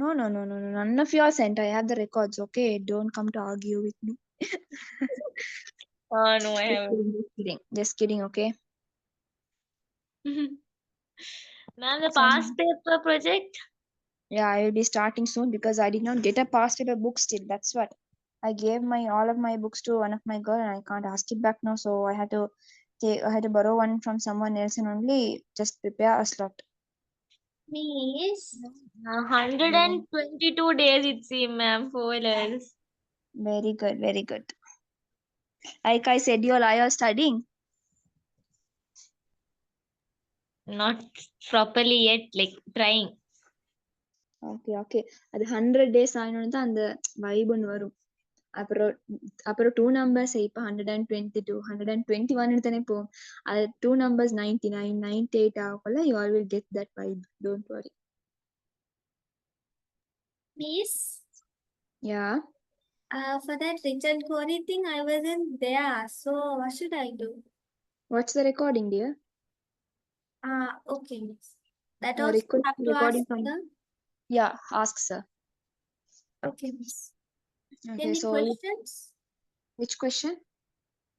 Speaker 1: No, none of you are sent. I have the records. Okay, don't come to argue with me.
Speaker 2: Oh no, I haven't.
Speaker 1: Just kidding. Okay.
Speaker 2: Ma'am, the past paper project?
Speaker 1: Yeah, I will be starting soon, because I did not get a past paper book still. That's what I gave all of my books to one of my girl, and I can't ask it back now. So I had to borrow one from someone else and only just prepare a slot.
Speaker 4: Miss,
Speaker 2: 122 days it seems, ma'am. 4 years.
Speaker 1: Very good, very good. Like I said, you all are studying.
Speaker 2: Not properly yet, like trying.
Speaker 1: Okay. அது 100 days ஆயினோன்னு தான் அந்த vibe ஒன்று வரும். அப்புறம் 2 numbers இப்ப 122 121 தானே போகும். அது 2 numbers 99 98 ஆகக்குள்ள you all will get that vibe. Don't worry.
Speaker 4: miss,
Speaker 1: Yeah.
Speaker 4: for that Richard Corey thing, I wasn't there. So what should I do?
Speaker 1: What's the recording, dear?
Speaker 4: Okay, miss. That also
Speaker 1: Request
Speaker 4: have to
Speaker 1: recording
Speaker 4: ask
Speaker 1: from.
Speaker 4: her?
Speaker 1: Yeah, ask sir.
Speaker 4: Okay, miss.
Speaker 1: Okay,
Speaker 4: Any
Speaker 1: so
Speaker 4: questions?
Speaker 1: which question?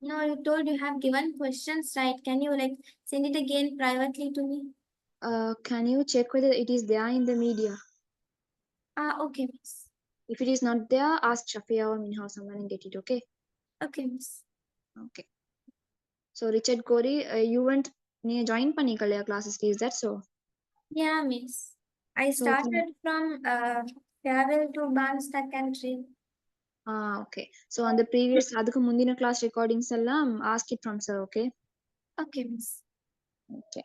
Speaker 4: No, you told you have given questions, right? Can you like send it again privately to me?
Speaker 1: Can you check whether it is there in the media?
Speaker 4: Okay, miss.
Speaker 1: If it is not there, ask Shafia or Minha or someone and get it. Okay.
Speaker 4: Okay, miss.
Speaker 1: Okay. So Richard Corey, you went near join panikaleya classes, is that so?
Speaker 4: Yeah, miss. I started from travel to Bansta country.
Speaker 1: Okay. So on the previous adukku mundina class recordings ellam ask it from sir. Okay.
Speaker 4: Okay, miss.
Speaker 1: Okay.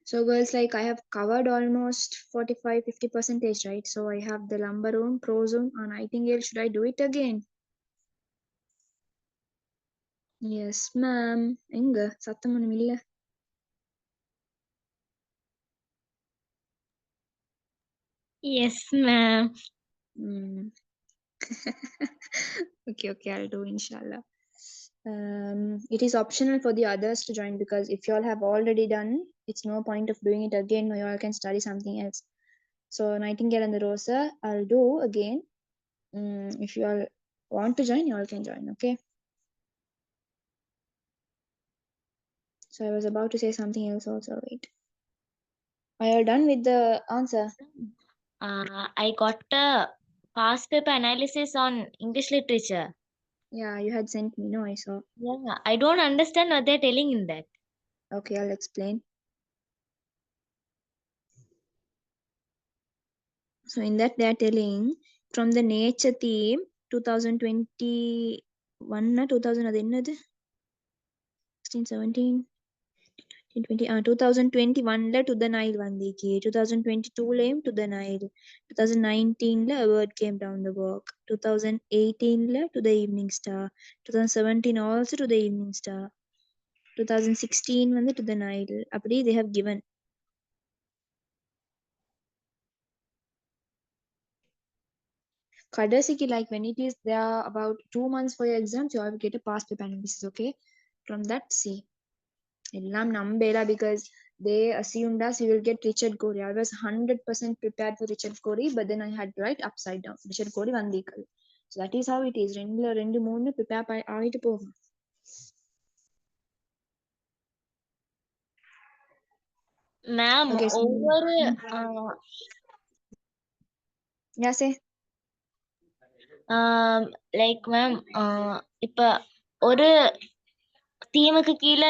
Speaker 1: So girls, like I have covered almost 45-50%, right? So I have the lumbar room, prosum, and nightingale. Should I do it again? Yes, ma'am. Enga sattam onum illa.
Speaker 2: Yes, ma'am.
Speaker 1: Hmm. Okay, I'll do inshallah. It is optional for the others to join because if you all have already done, it's no point of doing it again. You all can study something else. So Nightingale and the Rosa, I'll do again. If you all want to join, you all can join. Okay. So I was about to say something else also. Wait. Are you all done with the answer?
Speaker 2: I got a past paper analysis on English literature.
Speaker 1: Yeah, you had sent me. No, I saw.
Speaker 2: Yeah, I don't understand what they're telling in that.
Speaker 1: Okay, I'll explain. So in that they are telling from the nature theme 2021 2000 அது என்னது 16 17 20 2021 ல to the Nile வந்திக்கு 2022 லயும் to the Nile 2019 ல a word came down the walk 2018 ல to the evening star 2017 also to the evening star 2016 வந்து to the Nile அப்படி they have given. Kadasiki, like when it is there about 2 months for your exams, you have to get a past paper analysis, okay? From that, see. Ellam nambela because they assumed us we will get Richard Corey. I was 100% prepared for Richard Corey, but then I had to write upside down. Richard Corey vandikal. So that is how it is. ரெண்டு மூணு prepare ஆயிட்டு போகும்.
Speaker 2: Ma'am,
Speaker 1: Okay, so
Speaker 2: over
Speaker 1: yeah, say.
Speaker 2: like ma'am, இப்ப ஒரு தீமுக்கு கீழே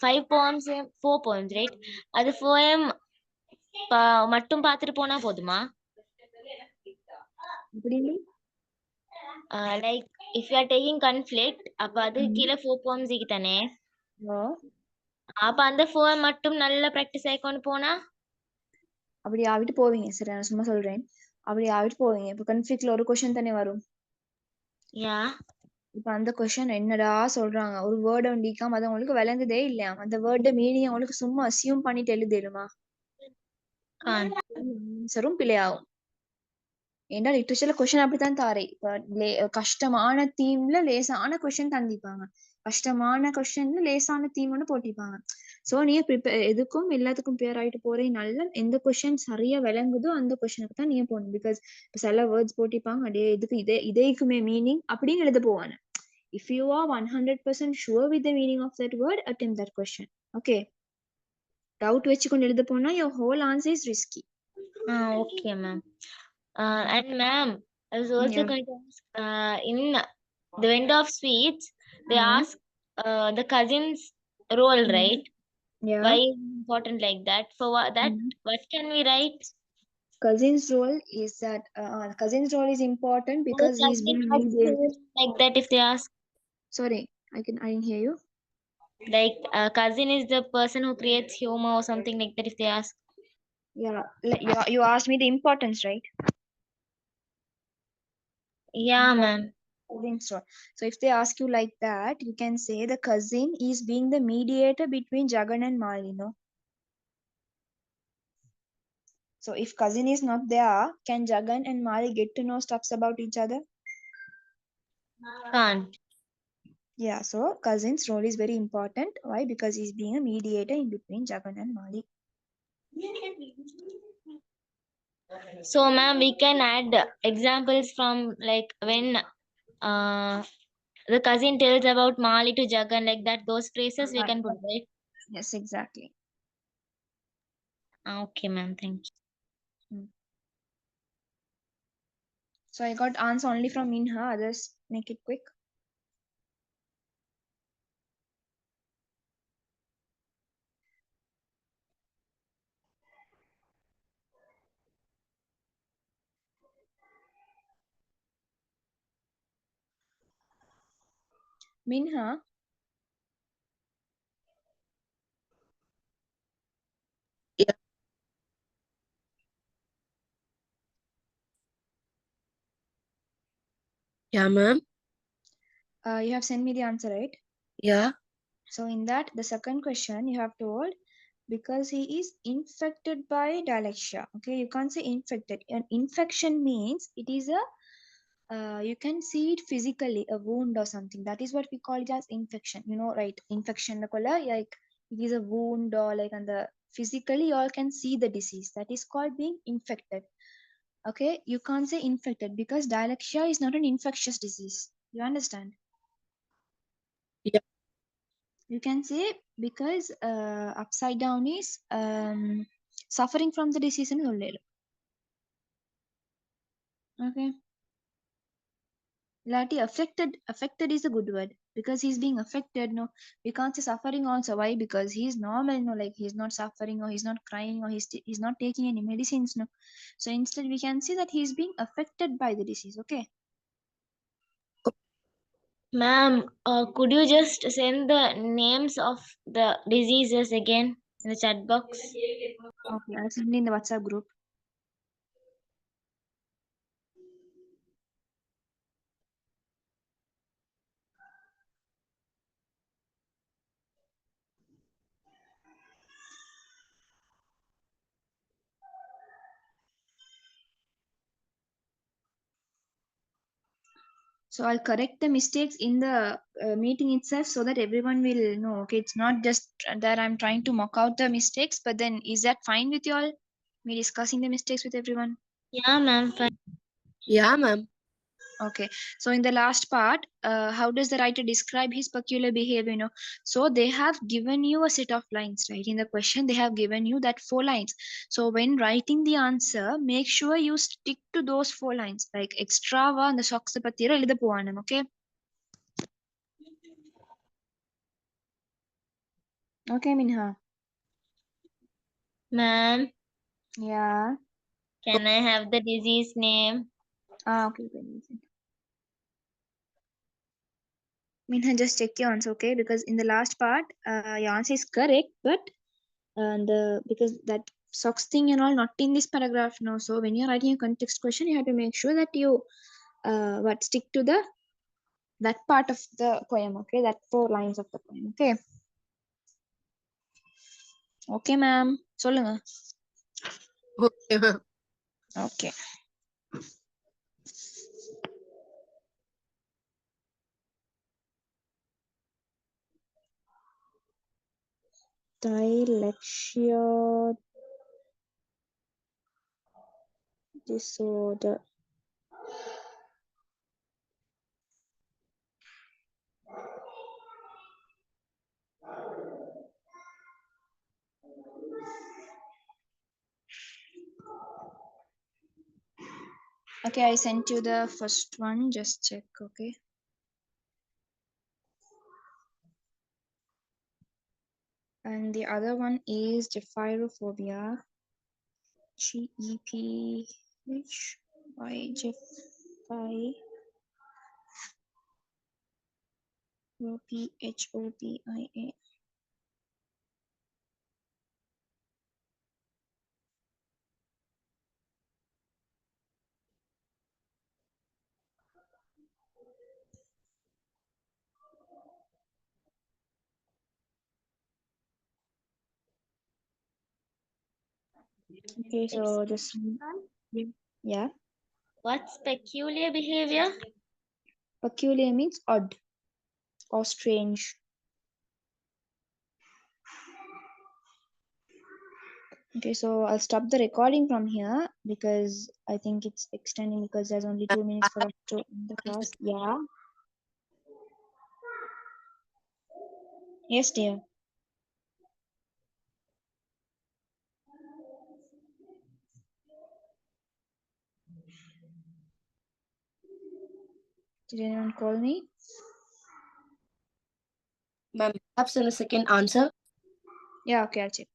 Speaker 2: 5 poems 4 poems right, அது 4M மட்டும் பார்த்துட்டு போனா போதுமா?
Speaker 1: அப்படின்னு
Speaker 2: Like if you are taking conflict அப்ப அது கீழே 4 poems இருக்கு தானே, அப்ப அந்த 4 மட்டும் நல்ல பிராக்டிஸ் ஆயிக்கொண்டு போனா
Speaker 1: அப்படி ஆகிட்டு போவீங்க. சரி, நான் சும்மா சொல்றேன். அப்படி ஆகிட்டு போவீங்க. இப்போ கன்ஃபிளிக்ட்ல ஒரு கொஸ்டின் தானே வரும்.
Speaker 2: யா
Speaker 1: இப்ப அந்த கொஸ்டின் என்னடா சொல்றாங்க, ஒரு வேர்டை வண்டிக்காம அது உங்களுக்கு விளங்குதே இல்லையா, அந்த வேர்டு மீனிங் உங்களுக்கு சும்மா அசியூம் பண்ணிட்டு எழுதிடுமா, ஆன்சரும் பிழையாகும். ஏன்னா லிட்ரேச்சர்ல கொஸ்டின் அப்படித்தான் தாரே. இப்ப கஷ்டமான தீம்ல லேசான கொஸ்டின் தந்திப்பாங்க, கஷ்டமான கொஸ்டின்ல லேசான தீம் ஒன்று போட்டிருப்பாங்க. சோ நீங்க எதுக்கும் எல்லாத்துக்கும் ப்ரிப்பேர் ஆயிட்டு போறீங்க. நல்ல எந்த கொஸ்டின் சரியா விளங்குதோ அந்த கொஸ்டினுக்கு தான் நீங்க போகணும். பிகாஸ் இப்ப சில வேர்ட்ஸ் போட்டிருப்பாங்க, அப்படியே எதுக்கு இதேக்குமே மீனிங் அப்படின்னு எழுத போவாங்க. If you are 100% sure with the meaning of that word, attempt that question. Okay. Doubt வச்சுக்கொண்டு எழுத போனா your whole answer is risky.
Speaker 2: Okay ma'am. And ma'am, I was also
Speaker 1: Yeah.
Speaker 2: going to ask, in the end of speech they ask the cousins role, right?
Speaker 1: Yeah.
Speaker 2: Why is it important like that? For what can we write?
Speaker 1: Cousin's role is that cousin's role is important
Speaker 2: Who
Speaker 1: because
Speaker 2: is
Speaker 1: he's
Speaker 2: writing
Speaker 1: been
Speaker 2: what
Speaker 1: mediated.
Speaker 2: like that if they ask?
Speaker 1: Sorry, I didn't hear you.
Speaker 2: Like cousin is the person who creates humor or something like that if they ask.
Speaker 1: Yeah, you asked me the importance, right?
Speaker 2: Yeah ma'am.
Speaker 1: Cousin's role. So if they ask you like that, you can say the cousin is being the mediator between Jagan and Mali, no? So if cousin is not there, can Jagan and Mali get to know stuffs about each other?
Speaker 2: Can't.
Speaker 1: Yeah, so cousin's role is very important. Why? Because he's being a mediator in between Jagan and Mali.
Speaker 2: So ma'am, we can add examples from like when the cousin tells about Mali to Jagan, like that, those phrases we can put, right?
Speaker 1: Yes, exactly.
Speaker 2: Okay ma'am, thank you.
Speaker 1: So I got answer only from Minha. Others make it quick. Minha.
Speaker 3: Yeah. Yeah, ma'am.
Speaker 1: You have sent me the answer, right?
Speaker 3: Yeah.
Speaker 1: So in that, the second question you have told because he is infected by dyslexia. Okay, you can't say infected. An infection means it is a you can see it physically, a wound or something. That is what we call it as infection. You know, right? Infection, like it is a wound or like on the physically you all can see the disease. That is called being infected. Okay, you can't say infected because dyslexia is not an infectious disease. You understand?
Speaker 3: Yeah.
Speaker 1: You can say because upside down is suffering from the disease and okay. Lati affected is a good word because he's being affected. No, we can't say suffering also. Why? Because he's normal. No, like he's not suffering or he's not crying or he's not taking any medicines. No, so instead we can say that he's being affected by the disease. Okay.
Speaker 2: Ma'am, could you just send the names of the diseases again in the chat box?
Speaker 1: Okay, I'll send in the WhatsApp group. So I'll correct the mistakes in the meeting itself so that everyone will know. Okay, it's not just that I'm trying to mock out the mistakes, but then is that fine with you all? Me discussing the mistakes with everyone?
Speaker 2: Yeah, ma'am. Fine.
Speaker 3: Yeah, ma'am.
Speaker 1: Okay, so in the last part, how does the writer describe his peculiar behavior? You know, so they have given you a set of lines, right? In the question, they have given you that 4 lines. So when writing the answer, make sure you stick to those 4 lines. Like extra and the socks pathira elida poanam, okay? Okay, Minha.
Speaker 2: Ma'am,
Speaker 1: Yeah.
Speaker 2: can I have the disease name?
Speaker 1: Okay, okay. Minha, just check your answer, okay? Because in the last part, your answer is correct, but the because that socks thing and all not in this paragraph no. So when you're writing a context question, you have to make sure that you what stick to the that part of the poem, okay? That 4 lines of the poem, okay? Okay, ma'am. சொல்லுங்க.
Speaker 3: Okay, ma'am.
Speaker 1: Okay. Dyslexia disorder. Okay, I sent you the first one. Just check, okay? And the other one is Gephyrophobia. GEPHY. Gephyrophobia. Okay, so just yeah.
Speaker 2: What's peculiar behavior?
Speaker 1: Peculiar means odd or strange. Okay, so I'll stop the recording from here because I think it's extending because there's only 2 minutes for us to end the class. Yeah. Yes, dear. Did anyone call me?
Speaker 3: Ma'am, perhaps in a second answer.
Speaker 1: Yeah, okay, I'll check.